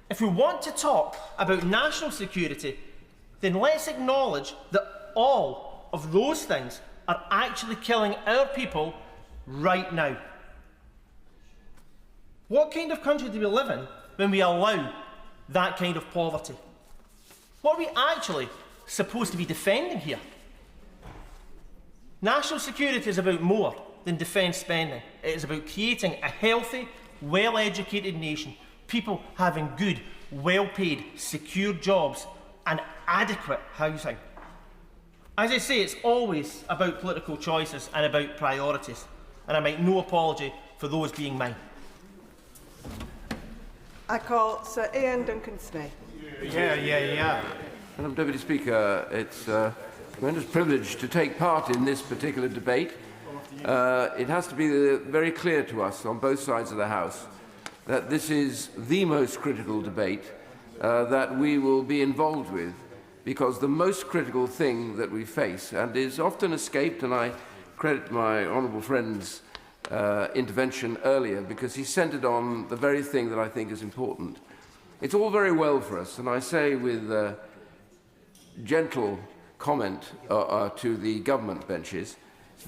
If we want to talk about national security, then let's acknowledge that all of those things are actually killing our people right now. What kind of country do we live in when we allow that kind of poverty? What are we actually supposed to be defending here? National security is about more than defence spending. It is about creating a healthy, well-educated nation, people having good, well-paid, secure jobs and adequate housing. As I say, it's always about political choices and about priorities, and I make no apology for those being mine. I call Sir Ian Duncan-Smith. Madam Deputy Speaker, it's a tremendous privilege to take part in this particular debate. It has to be very clear to us on both sides of the House that this is the most critical debate that we will be involved with, because the most critical thing that we face, and is often escaped, and I credit my honourable friend's intervention earlier, because he centred on the very thing that I think is important. It's all very well for us, and I say with gentle comment to the government benches, it's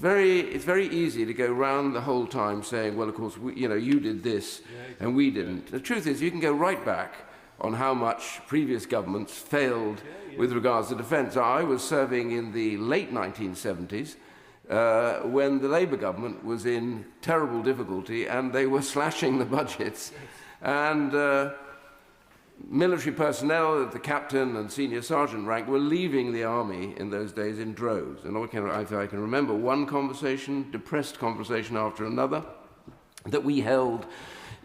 very easy to go round the whole time saying, well, of course, you did this and we didn't. The truth is, you can go right back on how much previous governments failed with regards to defence. I was serving in the late 1970s when the Labour government was in terrible difficulty and they were slashing the budgets. And military personnel at the captain and senior sergeant rank were leaving the army in those days in droves. And I can remember one conversation, depressed conversation after another, that we held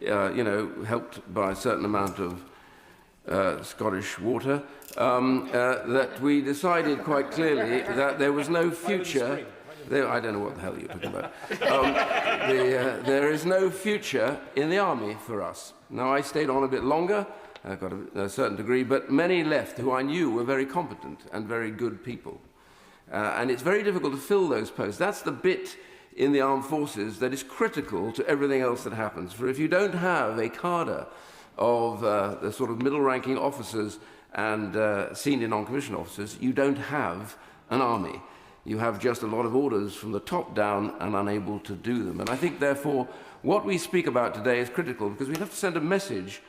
you know, helped by a certain amount of Scottish water, that we decided quite clearly that there was no future. I don't know what the hell you're talking about. There is no future in the army for us. Now, I stayed on a bit longer. I got a certain degree, but many left who I knew were very competent and very good people. And it's very difficult to fill those posts. That's the bit in the armed forces that is critical to everything else that happens. For if you don't have a cadre of the sort of middle-ranking officers and senior non-commissioned officers, you don't have an army. You have just a lot of orders from the top down and unable to do them. And I think, therefore, what we speak about today is critical because we have to send a message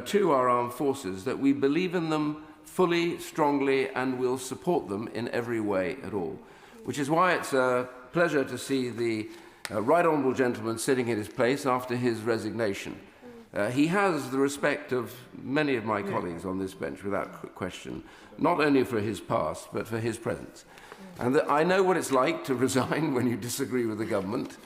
to our armed forces that we believe in them fully, strongly, and will support them in every way at all. Which is why it's a pleasure to see the Right Honourable Gentleman sitting in his place after his resignation. He has the respect of many of my colleagues on this bench, without question, not only for his past, but for his presence. And I know what it's like to resign when you disagree with the government.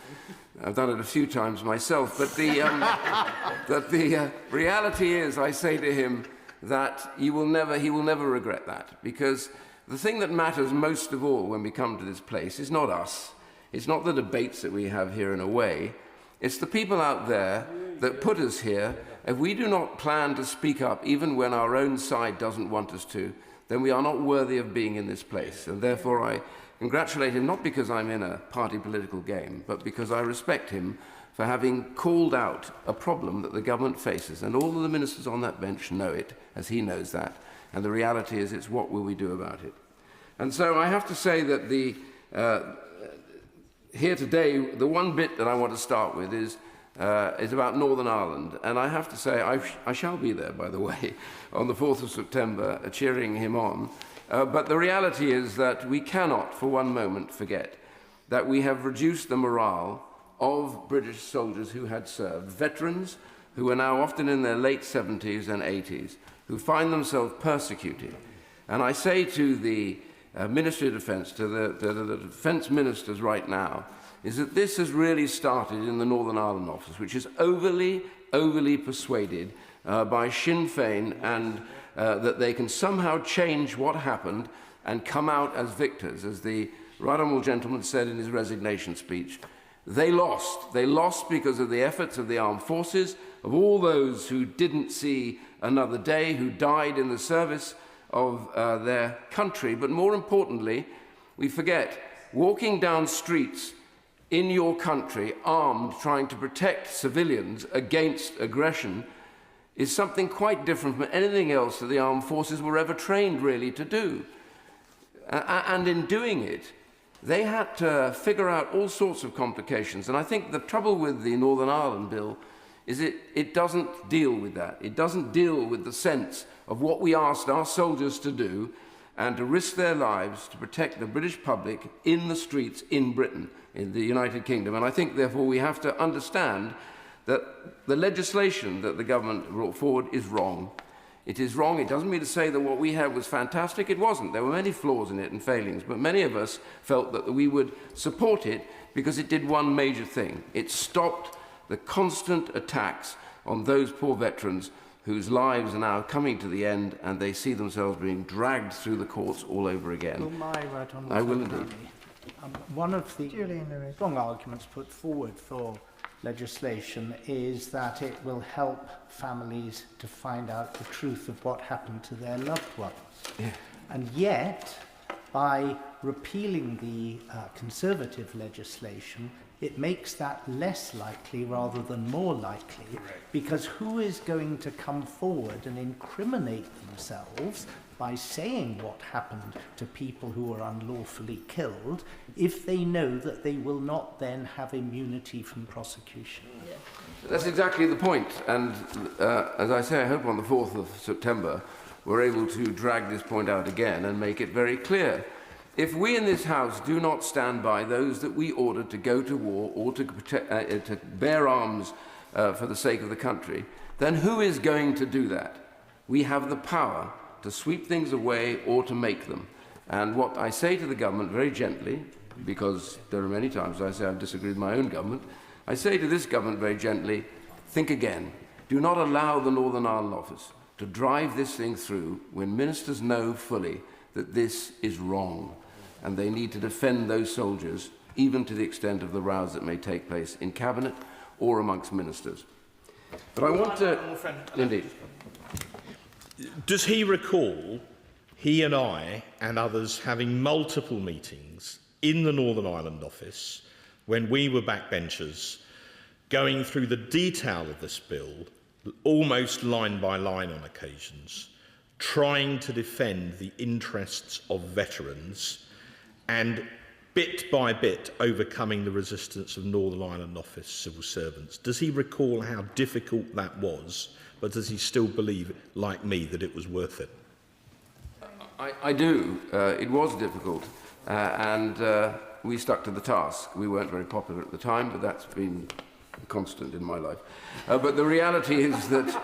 I've done it a few times myself, but the reality is, I say to him that he will never regret that, because the thing that matters most of all when we come to this place is not us. It's not the debates that we have here in a way. It's the people out there that put us here. If we do not plan to speak up, even when our own side doesn't want us to, then we are not worthy of being in this place. And therefore I congratulate him, not because I'm in a party political game, but because I respect him for having called out a problem that the government faces. And all of the ministers on that bench know it, as he knows that. And the reality is, it's what will we do about it? And so I have to say that here today, the one bit that I want to start with is about Northern Ireland. And I have to say, I shall be there, by the way, on the 4th of September, cheering him on. But the reality is that we cannot, for one moment, forget that we have reduced the morale of British soldiers who had served, veterans who are now often in their late 70s and 80s, who find themselves persecuted. And I say to the Ministry of Defence, to the Defence Ministers right now, is that this has really started in the Northern Ireland office, which is overly persuaded by Sinn Féin and that they can somehow change what happened and come out as victors. As the Right Honourable Gentleman said in his resignation speech, they lost. They lost because of the efforts of the armed forces, of all those who didn't see another day, who died in the service of their country. But more importantly, we forget, walking down streets in your country, armed, trying to protect civilians against aggression, is something quite different from anything else that the armed forces were ever trained really to do. And in doing it, they had to figure out all sorts of complications. And I think the trouble with the Northern Ireland bill is it doesn't deal with that. It doesn't deal with the sense of what we asked our soldiers to do and to risk their lives to protect the British public in the streets in Britain, in the United Kingdom. And I think, therefore, we have to understand that the legislation that the government brought forward is wrong. It is wrong. It doesn't mean to say that what we had was fantastic. It wasn't. There were many flaws in it and failings, but many of us felt that we would support it because it did one major thing. It stopped the constant attacks on those poor veterans whose lives are now coming to the end and they see themselves being dragged through the courts all over again. I will indeed. One of the strong arguments put forward for legislation is that it will help families to find out the truth of what happened to their loved ones. Yeah. And yet, by repealing the Conservative legislation, it makes that less likely rather than more likely, because who is going to come forward and incriminate themselves by saying what happened to people who were unlawfully killed if they know that they will not then have immunity from prosecution? That's exactly the point. And as I say, I hope on the 4th of September we're able to drag this point out again and make it very clear. If we in this House do not stand by those that we ordered to go to war or to bear arms for the sake of the country, then who is going to do that? We have the power to sweep things away or to make them. And what I say to the government very gently, because there are many times I say I've disagreed with my own government, I say to this government very gently, think again. Do not allow the Northern Ireland office to drive this thing through when ministers know fully that this is wrong, and they need to defend those soldiers, even to the extent of the rows that may take place in Cabinet or amongst ministers. But I want to... Indeed. Does he recall he and I and others having multiple meetings in the Northern Ireland office when we were backbenchers, going through the detail of this bill, almost line by line on occasions, trying to defend the interests of veterans and bit by bit overcoming the resistance of Northern Ireland office civil servants? Does he recall how difficult that was, but does he still believe, like me, that it was worth it? I do. It was difficult, and we stuck to the task. We weren't very popular at the time, but that's been constant in my life. But the reality is that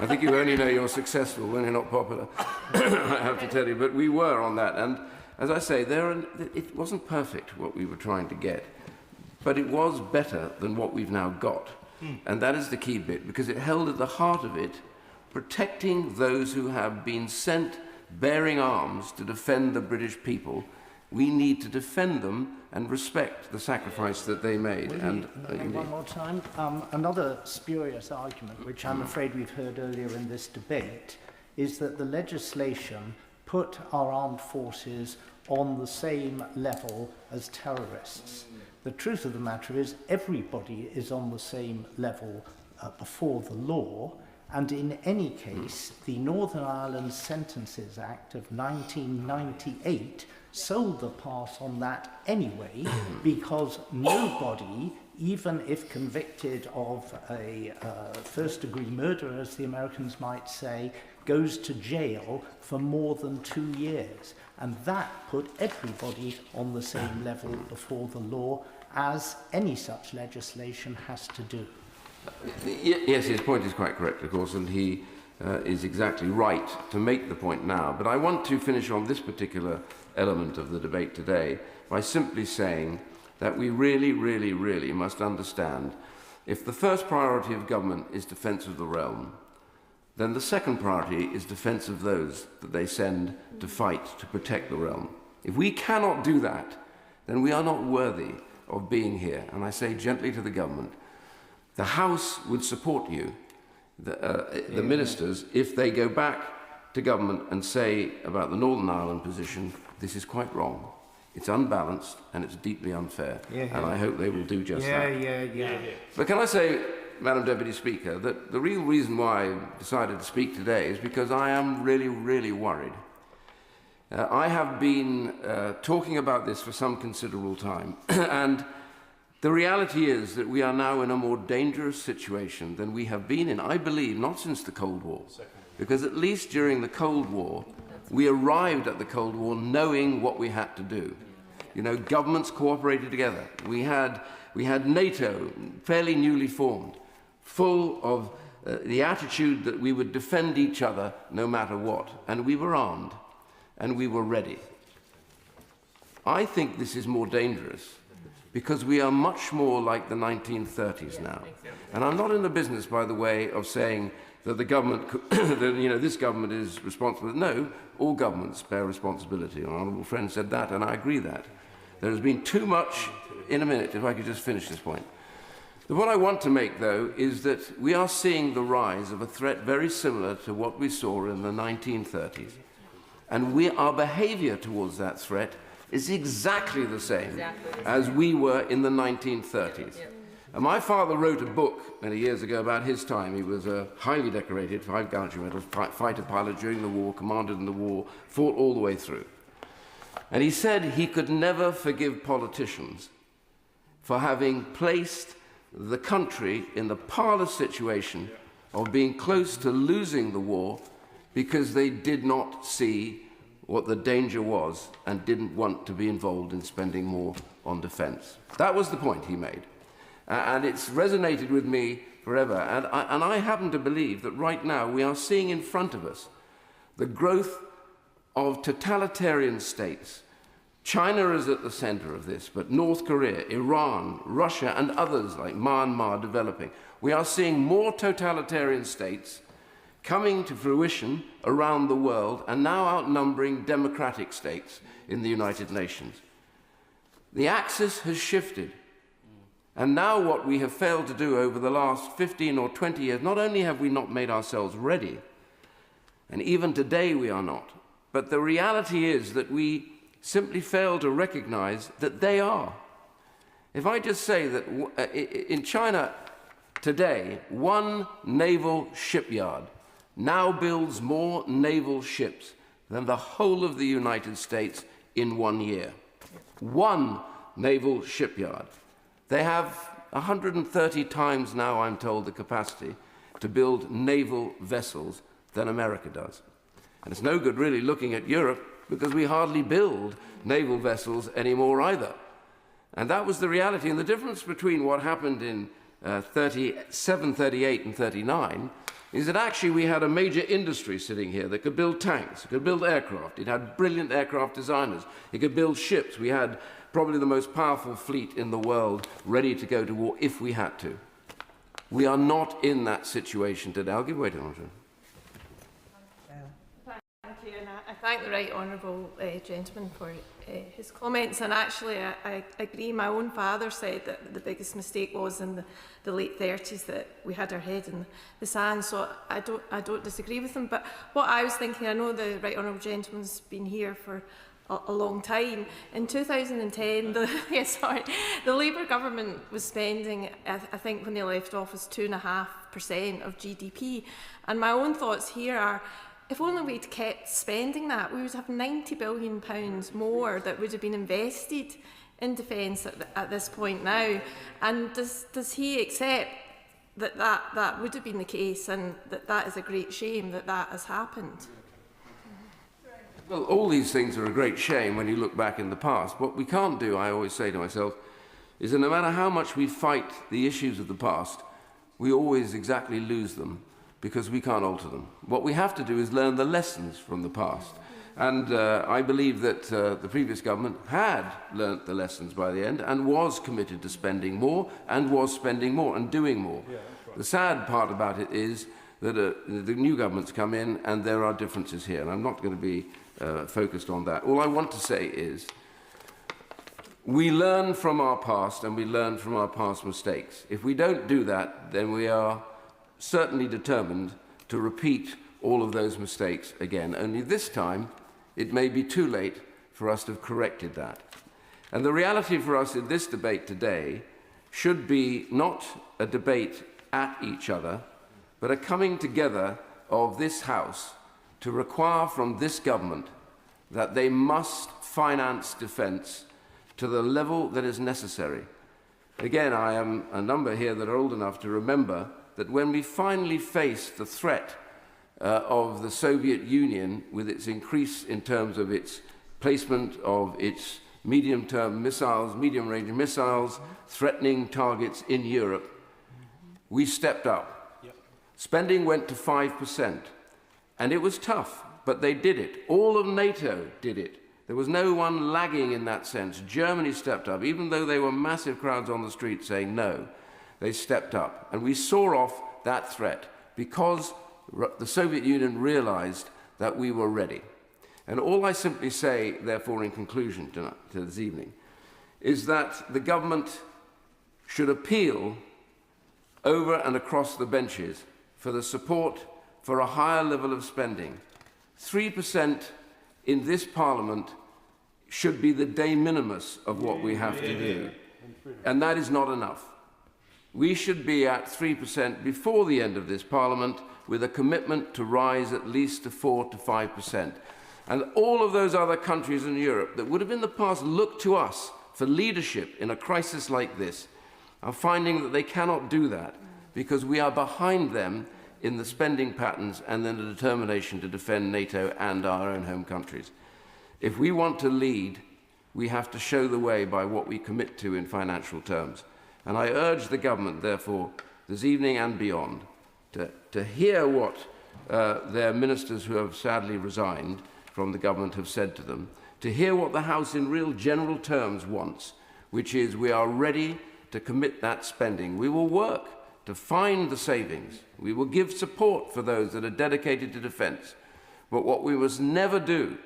I think you only know you're successful when you're not popular, I have to tell you. But we were on that. And as I say, it wasn't perfect, what we were trying to get, but it was better than what we've now got. And that is the key bit, because it held at the heart of it protecting those who have been sent bearing arms to defend the British people. We need to defend them and respect the sacrifice that they made. One more time. Another spurious argument, which I'm afraid we've heard earlier in this debate, is that the legislation put our armed forces on the same level as terrorists. The truth of the matter is everybody is on the same level before the law, and in any case, the Northern Ireland Sentences Act of 1998 sold the pass on that anyway, because nobody, even if convicted of a first-degree murder, as the Americans might say, goes to jail for more than 2 years. And that put everybody on the same level before the law, as any such legislation has to do. Yes, his point is quite correct, of course, and he is exactly right to make the point now. But I want to finish on this particular element of the debate today by simply saying that we really, really, really must understand if the first priority of government is defence of the realm, then the second priority is defence of those that they send to fight to protect the realm. If we cannot do that, then we are not worthy of being here. And I say gently to the government, the House would support you, the ministers, if they go back to government and say about the Northern Ireland position, this is quite wrong. It's unbalanced and it's deeply unfair. And I hope they will do just that. But can I say, Madam Deputy Speaker, that the real reason why I decided to speak today is because I am really, really worried. I have been talking about this for some considerable time, and the reality is that we are now in a more dangerous situation than we have been in, I believe, not since the Cold War. Because at least during the Cold War, we arrived at the Cold War knowing what we had to do. You know, governments cooperated together. We had NATO, fairly newly formed, full of the attitude that we would defend each other no matter what. And we were armed, and we were ready. I think this is more dangerous because we are much more like the 1930s now. And I'm not in the business, by the way, of saying that the government, that, this government is responsible. No, all governments bear responsibility. Our honourable friend said that, and I agree that. There has been too much, in a minute, if I could just finish this point. The point I want to make, though, is that we are seeing the rise of a threat very similar to what we saw in the 1930s. And our behaviour towards that threat is exactly the same as we were in the 1930s. And my father wrote a book many years ago about his time. He was a highly decorated 5 Gallantry Medal fighter pilot during the war, commanded in the war, fought all the way through. And he said he could never forgive politicians for having placed the country in the parlous situation of being close to losing the war because they did not see what the danger was and didn't want to be involved in spending more on defence. That was the point he made. And it's resonated with me forever. And I happen to believe that right now we are seeing in front of us the growth of totalitarian states China is at the center of this, but North Korea, Iran, Russia, and others like Myanmar developing. We are seeing more totalitarian states coming to fruition around the world and now outnumbering democratic states in the United Nations. The axis has shifted. And now what we have failed to do over the last 15 or 20 years, not only have we not made ourselves ready, and even today we are not, but the reality is that we simply fail to recognize that they are. If I just say that in China today, one naval shipyard now builds more naval ships than the whole of the United States in 1 year. One naval shipyard. They have 130 times now, I'm told, the capacity to build naval vessels than America does. And it's no good really looking at Europe because we hardly build naval vessels anymore either. And that was the reality. And the difference between what happened in 37, 38 and 39 is that actually we had a major industry sitting here that could build tanks, it could build aircraft, it had brilliant aircraft designers, it could build ships. We had probably the most powerful fleet in the world ready to go to war if we had to. We are not in that situation today. I'll give way to Andrew. Thank you, and I thank the right honourable gentleman for his comments. And actually, I agree. My own father said that the biggest mistake was in the late 30s that we had our head in the sand. So I don't disagree with him. But what I was thinking, I know the right honourable gentleman's been here for a long time. In 2010, the Labour government was spending, I think when they left office, 2.5% of GDP. And my own thoughts here are, if only we'd kept spending that, we would have £90 billion more that would have been invested in defence at this point now. And does he accept that would have been the case, and that is a great shame that has happened? Well, all these things are a great shame when you look back in the past. What we can't do, I always say to myself, is that no matter how much we fight the issues of the past, we always exactly lose them because we can't alter them. What we have to do is learn the lessons from the past. And I believe that the previous government had learnt the lessons by the end and was committed to spending more and was spending more and doing more. Yeah, right. The sad part about it is that the new government's come in and there are differences here. And I'm not going to be focused on that. All I want to say is we learn from our past and we learn from our past mistakes. If we don't do that, then we are certainly determined to repeat all of those mistakes again. Only this time, it may be too late for us to have corrected that. And the reality for us in this debate today should be not a debate at each other, but a coming together of this House to require from this government that they must finance defence to the level that is necessary. Again, I am a number here that are old enough to remember that when we finally faced the threat of the Soviet Union with its increase in terms of its placement of its medium-term missiles, medium-range missiles, threatening targets in Europe, we stepped up. Yep. Spending went to 5%. And it was tough, but they did it. All of NATO did it. There was no one lagging in that sense. Germany stepped up, even though there were massive crowds on the street saying no. They stepped up. And we saw off that threat because the Soviet Union realized that we were ready. And all I simply say, therefore, in conclusion to this evening, is that the government should appeal over and across the benches for the support for a higher level of spending. 3% in this Parliament should be the de minimis of what we have to do. And that is not enough. We should be at 3% before the end of this Parliament with a commitment to rise at least to 4 to 5%. And all of those other countries in Europe that would have in the past looked to us for leadership in a crisis like this are finding that they cannot do that because we are behind them in the spending patterns and then the determination to defend NATO and our own home countries. If we want to lead, we have to show the way by what we commit to in financial terms. And I urge the government, therefore, this evening and beyond, to hear what their ministers who have sadly resigned from the government have said to them, to hear what the House in real general terms wants, which is we are ready to commit that spending. We will work to find the savings. We will give support for those that are dedicated to defence. But what we must never do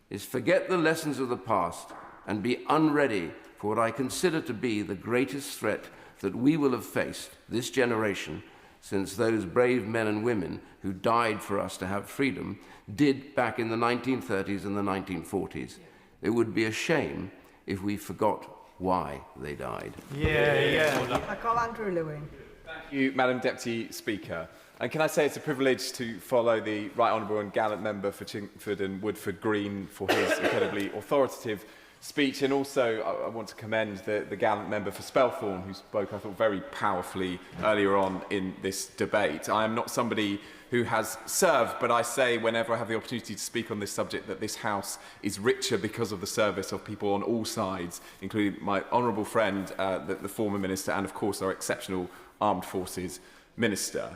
is forget the lessons of the past and be unready for what I consider to be the greatest threat that we will have faced, this generation, since those brave men and women who died for us to have freedom did back in the 1930s and the 1940s. It would be a shame if we forgot why they died. I call Andrew Lewin. Thank you, Madam Deputy Speaker. And can I say it's a privilege to follow the Right Honourable and gallant member for Chingford and Woodford Green for his incredibly authoritative speech, and also I want to commend the gallant member for Spelthorne, who spoke, I thought, very powerfully earlier on in this debate. I am not somebody who has served, but I say whenever I have the opportunity to speak on this subject that this House is richer because of the service of people on all sides, including my honourable friend, the former Minister, and of course our exceptional Armed Forces Minister.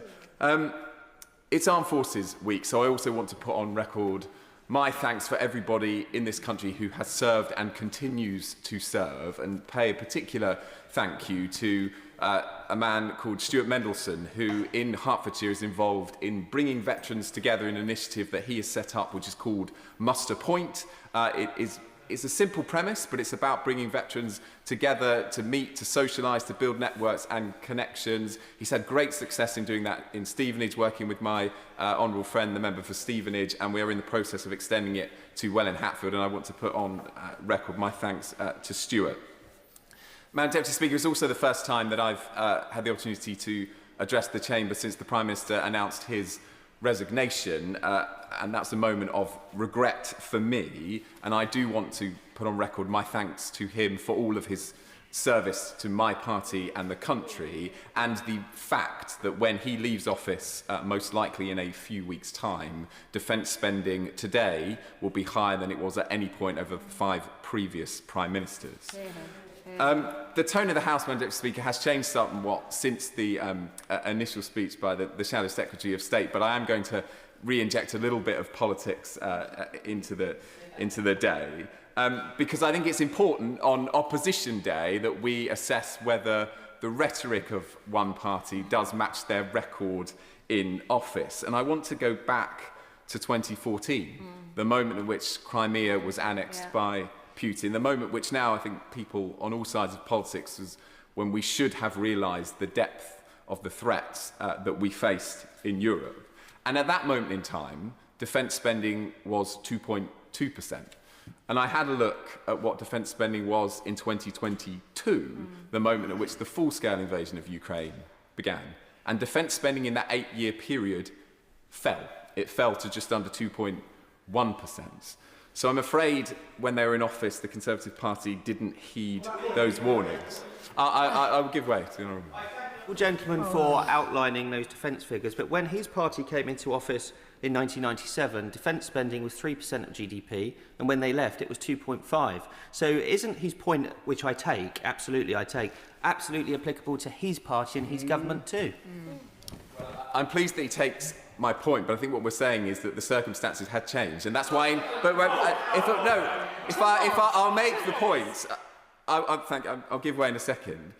It's Armed Forces Week, so I also want to put on record my thanks for everybody in this country who has served and continues to serve, and pay a particular thank you to a man called Stuart Mendelson, who in Hertfordshire is involved in bringing veterans together in an initiative that he has set up, which is called Muster Point. It's a simple premise, but it's about bringing veterans together to meet, to socialise, to build networks and connections. He's had great success in doing that in Stevenage, working with my honourable friend, the member for Stevenage, and we are in the process of extending it to Welwyn Hatfield, and I want to put on record my thanks to Stuart. Madam Deputy Speaker, it's also the first time that I've had the opportunity to address the Chamber since the Prime Minister announced his resignation, and that's a moment of regret for me, and I do want to put on record my thanks to him for all of his service to my party and the country, and the fact that when he leaves office, most likely in a few weeks' time, defence spending today will be higher than it was at any point over the 5 previous Prime Ministers. The tone of the House, Madam Deputy Speaker, has changed somewhat since the initial speech by the Shadow Secretary of State, but I am going to re-inject a little bit of politics into the day, because I think it's important on Opposition Day that we assess whether the rhetoric of one party does match their record in office. And I want to go back to 2014, the moment in which Crimea was annexed by Putin, the moment which now I think people on all sides of politics was when we should have realised the depth of the threats that we faced in Europe. And at that moment in time, defence spending was 2.2%. And I had a look at what defence spending was in 2022, the moment at which the full-scale invasion of Ukraine began. And defence spending in that 8-year period fell. It fell to just under 2.1%. So I'm afraid when they were in office, the Conservative Party didn't heed those warnings. I will give way to the Honourable. Well, gentleman, for outlining those defence figures, but when his party came into office in 1997, defence spending was 3% of GDP, and when they left, it was 2.5. So isn't his point, which I take, absolutely applicable to his party and his government too? I'm pleased that he takes my point, but I think what we're saying is that the circumstances had changed, and that's why. I'll make the point. I'll give way in a second.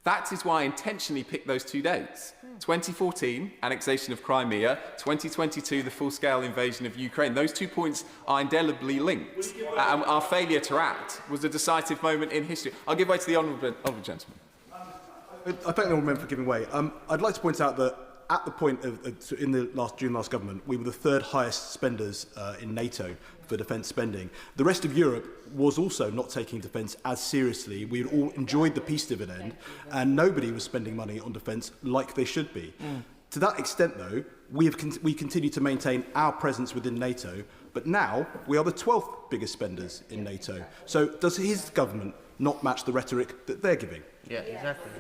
That is why I intentionally picked those 2 dates. 2014, annexation of Crimea. 2022, the full-scale invasion of Ukraine. Those 2 points are indelibly linked. And our failure to act was a decisive moment in history. I'll give way to the honourable gentleman. I thank the honourable member for giving way. I'd like to point out that at the point during the last government, we were the 3rd highest spenders in NATO for defence spending. The rest of Europe was also not taking defence as seriously. We had all enjoyed the peace dividend, and nobody was spending money on defence like they should be. To that extent, though, we continue to maintain our presence within NATO, but now we are the 12th biggest spenders in NATO. So does his government not match the rhetoric that they're giving? Yeah, exactly.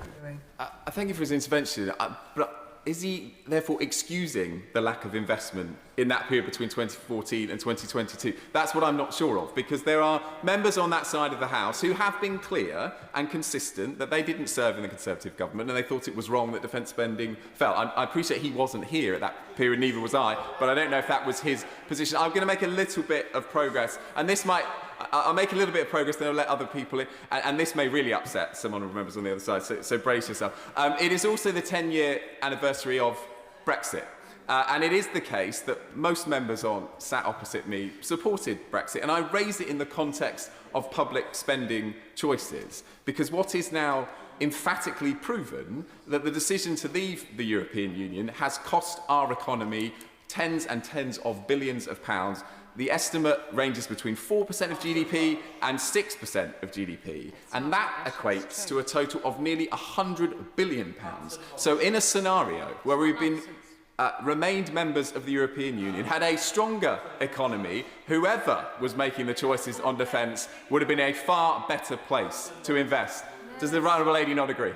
I thank you for his intervention, but is he therefore excusing the lack of investment in that period between 2014 and 2022? That's what I'm not sure of, because there are members on that side of the House who have been clear and consistent that they didn't serve in the Conservative government and they thought it was wrong that defence spending fell. I appreciate he wasn't here at that period, neither was I, but I don't know if that was his position. I'm going to make a little bit of progress, and this might I'll make a little bit of progress, then I'll let other people in. And this may really upset some honourable members on the other side, so brace yourself. It is also the 10-year anniversary of Brexit. And it is the case that most members sat opposite me supported Brexit. And I raise it in the context of public spending choices, because what is now emphatically proven that the decision to leave the European Union has cost our economy tens and tens of billions of pounds. The estimate ranges between 4% of GDP and 6% of GDP, and that equates to a total of nearly £100 billion. So in a scenario where we've been remained members of the European Union, had a stronger economy, whoever was making the choices on defence would have been a far better place to invest. Does the honourable lady not agree?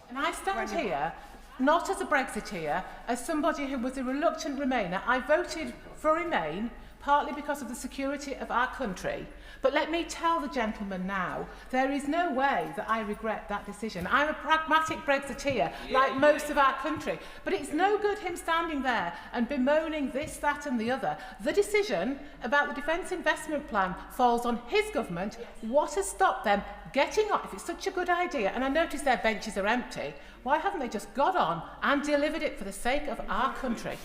And I stand here, not as a Brexiteer, as somebody who was a reluctant Remainer. I voted for Remain, partly because of the security of our country. But let me tell the gentleman now, there is no way that I regret that decision. I'm a pragmatic Brexiteer, like most of our country. But it's no good him standing there and bemoaning this, that and the other. The decision about the Defence Investment Plan falls on his government. What has stopped them getting on? If it's such a good idea, and I notice their benches are empty, why haven't they just got on and delivered it for the sake of our country?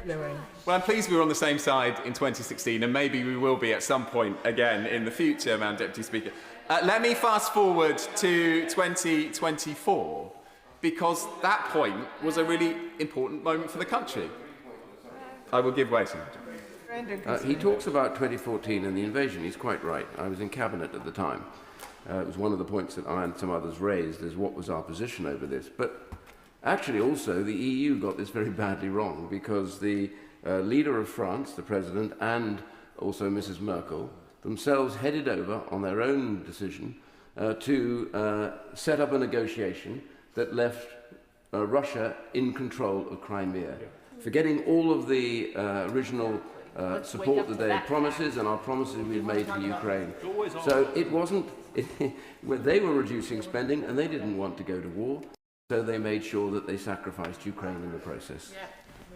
Well, I'm pleased we were on the same side in 2016, and maybe we will be at some point again in the future, Madam Deputy Speaker. Let me fast forward to 2024, because that point was a really important moment for the country. I will give way to him. He talks about 2014 and the invasion. He's quite right. I was in Cabinet at the time. It was one of the points that I and some others raised, is what was our position over this. But actually also the EU got this very badly wrong, because the leader of France, the President, and also Mrs. Merkel themselves headed over on their own decision to set up a negotiation that left Russia in control of Crimea, forgetting all of the original support that they had promises and our promises we made to Ukraine. So it wasn't, they were reducing spending and they didn't want to go to war, so they made sure that they sacrificed Ukraine in the process.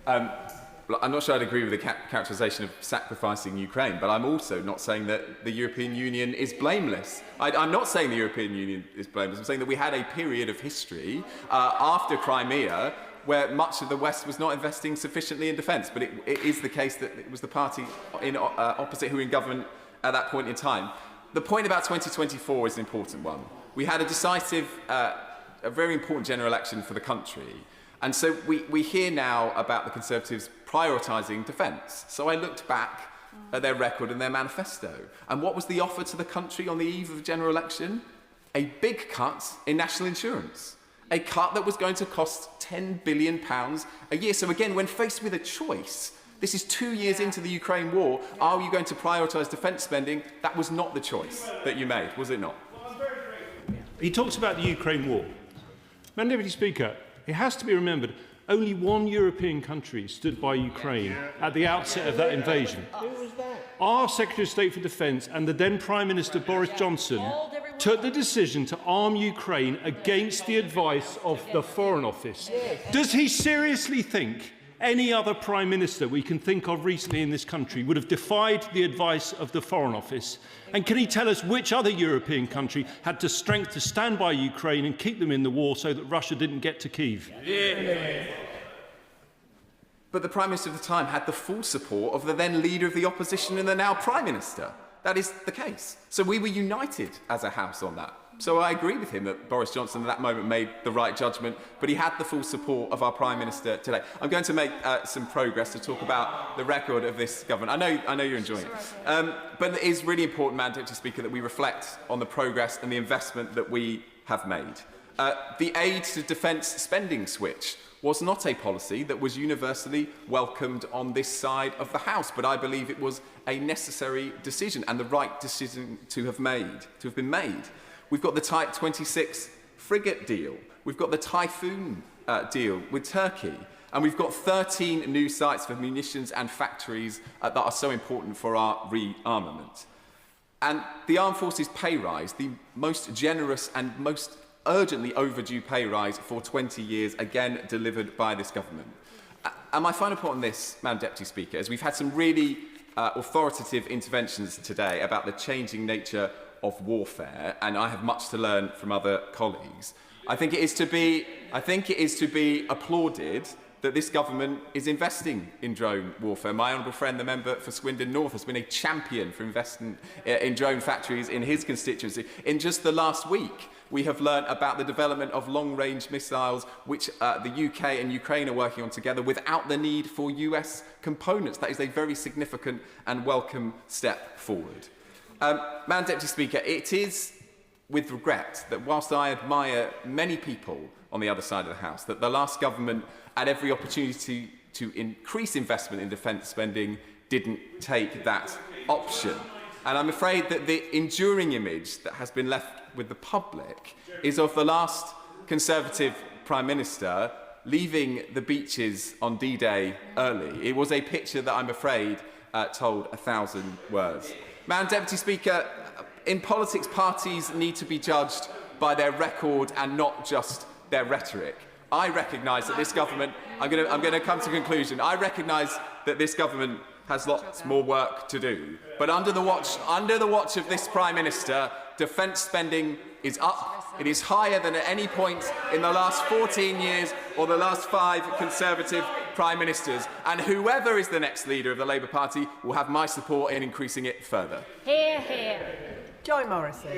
I'm not sure I'd agree with the characterisation of sacrificing Ukraine, but I'm also not saying that the European Union is blameless. I'm not saying the European Union is blameless. I'm saying that we had a period of history after Crimea where much of the West was not investing sufficiently in defence. But it is the case that it was the party opposite who were in government at that point in time. The point about 2024 is an important one. We had a decisive, a very important general election for the country. And so we hear now about the Conservatives prioritising defence. So I looked back at their record and their manifesto. And what was the offer to the country on the eve of the general election? A big cut in national insurance. A cut that was going to cost £10 billion a year. So again, when faced with a choice, this is 2 years into the Ukraine war, are you going to prioritise defence spending? That was not the choice that you made, was it not? He talks about the Ukraine war. Madam Deputy Speaker, it has to be remembered, only one European country stood by Ukraine at the outset of that invasion. Our Secretary of State for Defence and the then Prime Minister Boris Johnson took the decision to arm Ukraine against the advice of the Foreign Office. Does he seriously think any other Prime Minister we can think of recently in this country would have defied the advice of the Foreign Office? And can he tell us which other European country had the strength to stand by Ukraine and keep them in the war so that Russia didn't get to Kyiv? But the Prime Minister of the time had the full support of the then Leader of the Opposition and the now Prime Minister. That is the case. So we were united as a House on that. So I agree with him that Boris Johnson at that moment made the right judgment, but he had the full support of our Prime Minister today. I'm going to make some progress to talk about the record of this government. I know you're enjoying it. But it is really important, Madam Deputy Speaker, that we reflect on the progress and the investment that we have made. The aid to defence spending switch was not a policy that was universally welcomed on this side of the House, but I believe it was a necessary decision and the right decision to have been made. We've got the Type 26 frigate deal. We've got the Typhoon deal with Turkey. And we've got 13 new sites for munitions and factories that are so important for our rearmament. And the Armed Forces pay rise, the most generous and most urgently overdue pay rise for 20 years, again delivered by this government. And my final point on this, Madam Deputy Speaker, is we've had some really authoritative interventions today about the changing nature of warfare, and I have much to learn from other colleagues. I think it is to be applauded that this government is investing in drone warfare. My honourable friend, the member for Swindon North, has been a champion for investing in drone factories in his constituency. In just the last week, we have learned about the development of long-range missiles, which the UK and Ukraine are working on together without the need for US components. That is a very significant and welcome step forward. Madam Deputy Speaker, it is with regret that whilst I admire many people on the other side of the House, that the last government had every opportunity to increase investment in defence spending didn't take that option. And I'm afraid that the enduring image that has been left with the public is of the last Conservative Prime Minister leaving the beaches on D-Day early. It was a picture that I'm afraid told 1,000 words. Madam Deputy Speaker, in politics, parties need to be judged by their record and not just their rhetoric. I recognise that this government, I'm going to come to conclusion, I recognise that this government has lots more work to do. But under the watch of this Prime Minister, defence spending is up. It is higher than at any point in the last 14 years or the last 5 Conservative Prime Ministers. And whoever is the next leader of the Labour Party will have my support in increasing it further. Hear, hear. Joy Morrison.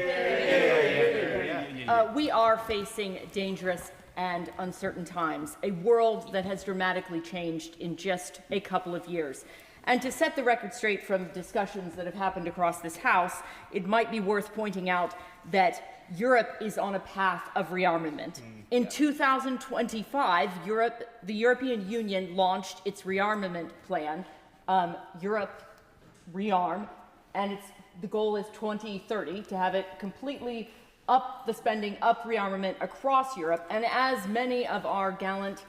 We are facing dangerous and uncertain times, a world that has dramatically changed in just a couple of years. And to set the record straight from discussions that have happened across this House, it might be worth pointing out that Europe is on a path of rearmament. In 2025, the European Union launched its rearmament plan, Europe Rearm, and the goal is 2030 to have it completely up the spending, up rearmament across Europe. And as many of our gallant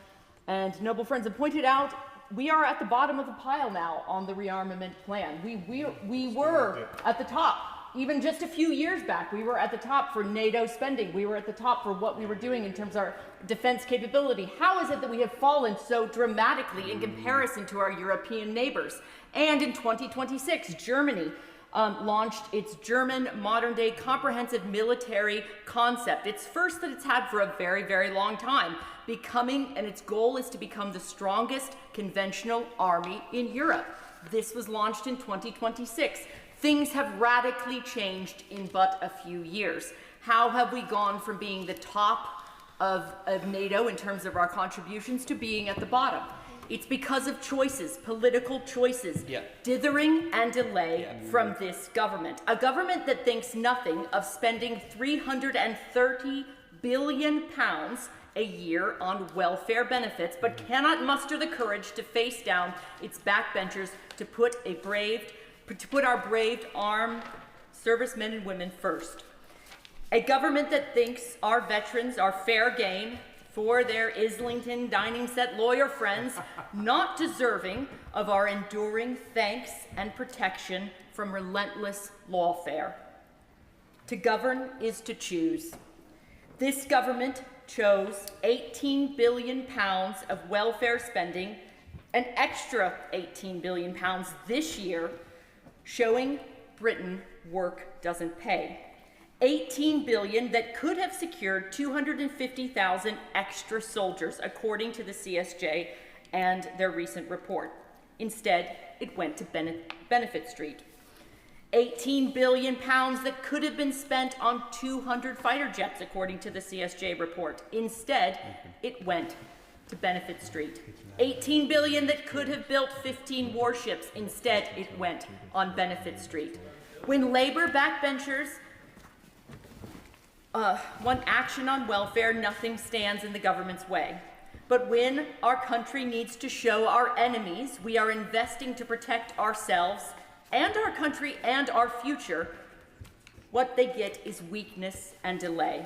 and noble friends have pointed out, we are at the bottom of the pile now on the rearmament plan. We were at the top. Even just a few years back, we were at the top for NATO spending. We were at the top for what we were doing in terms of our defense capability. How is it that we have fallen so dramatically in comparison to our European neighbors? And in 2026, Germany launched its German modern-day comprehensive military concept. It's first that it's had for a very, very long time, and its goal is to become the strongest conventional army in Europe. This was launched in 2026. Things have radically changed in but a few years. How have we gone from being the top of NATO in terms of our contributions to being at the bottom? It's because of choices, political choices, dithering and delay from this government. A government that thinks nothing of spending £330 billion a year on welfare benefits, but cannot muster the courage to face down its backbenchers to put our brave armed servicemen and women first. A government that thinks our veterans are fair game for their Islington dining set lawyer friends, not deserving of our enduring thanks and protection from relentless lawfare. To govern is to choose. This government chose £18 billion of welfare spending, an extra £18 billion this year, showing Britain work doesn't pay. $18 billion that could have secured 250,000 extra soldiers, according to the CSJ and their recent report. Instead, it went to Benefit Street. £18 billion that could have been spent on 200 fighter jets, according to the CSJ report. Instead, it went to Benefit Street. $18 billion that could have built 15 warships. Instead, it went on Benefit Street. When Labour backbenchers want action on welfare, nothing stands in the government's way. But when our country needs to show our enemies we are investing to protect ourselves and our country and our future, what they get is weakness and delay.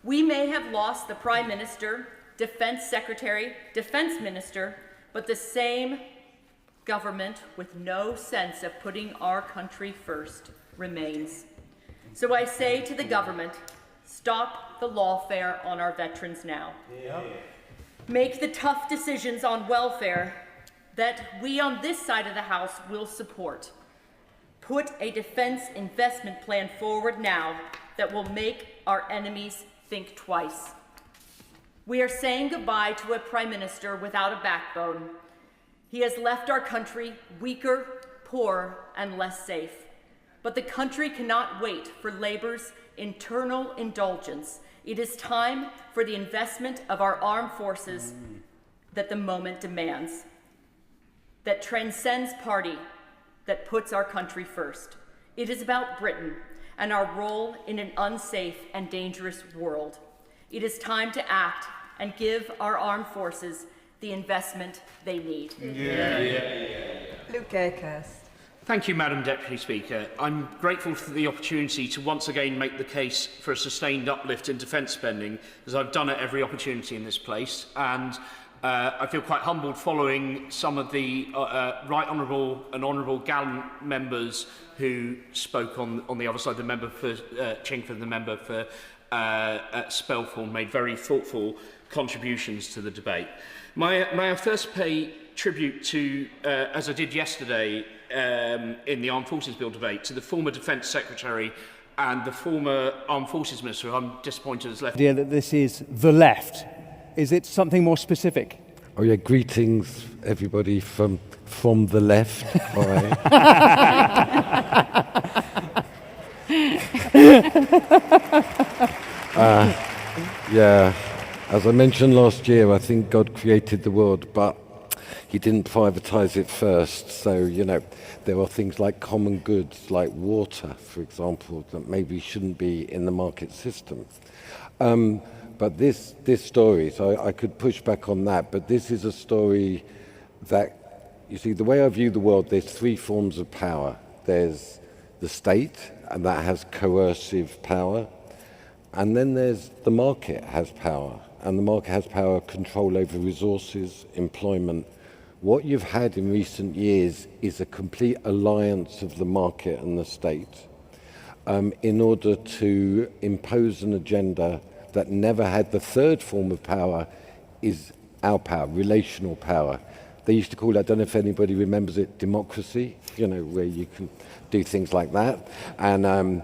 We may have lost the Prime Minister, Defense Secretary, Defense Minister, but the same government with no sense of putting our country first remains. So I say to the government, stop the lawfare on our veterans now. Make the tough decisions on welfare that we on this side of the House will support. Put a defense investment plan forward now that will make our enemies think twice. We are saying goodbye to a Prime Minister without a backbone. He has left our country weaker, poorer, and less safe. But the country cannot wait for Labour's internal indulgence. It is time for the investment of our armed forces that the moment demands, that transcends party, that puts our country first. It is about Britain and our role in an unsafe and dangerous world. It is time to act and give our armed forces the investment they need. Luke Akehurst. Thank you, Madam Deputy Speaker. I'm grateful for the opportunity to once again make the case for a sustained uplift in defence spending, as I've done at every opportunity in this place. And I feel quite humbled following some of the right honourable and honourable gallant members who spoke on the other side. The member for Chingford, the member for Spelthorne made very thoughtful contributions to the debate. May I first pay tribute to, as I did yesterday in the Armed Forces Bill debate, to the former Defence Secretary and the former Armed Forces Minister, who I'm disappointed has left. Idea that this is the left. Is it something more specific? Oh yeah, greetings everybody from the left. All right. Yeah, as I mentioned last year, I think God created the world, but he didn't privatize it first. So, you know, there are things like common goods, like water, for example, that maybe shouldn't be in the market system. But this story, so I could push back on that, but this is a story that, you see, the way I view the world, there's three forms of power. There's the state, and that has coercive power. And then there's the market has power, and the market has power, control over resources, employment. What you've had in recent years is a complete alliance of the market and the state in order to impose an agenda that never had. The third form of power is our power, relational power. They used to call it, I don't know if anybody remembers it, democracy, you know, where you can do things like that. And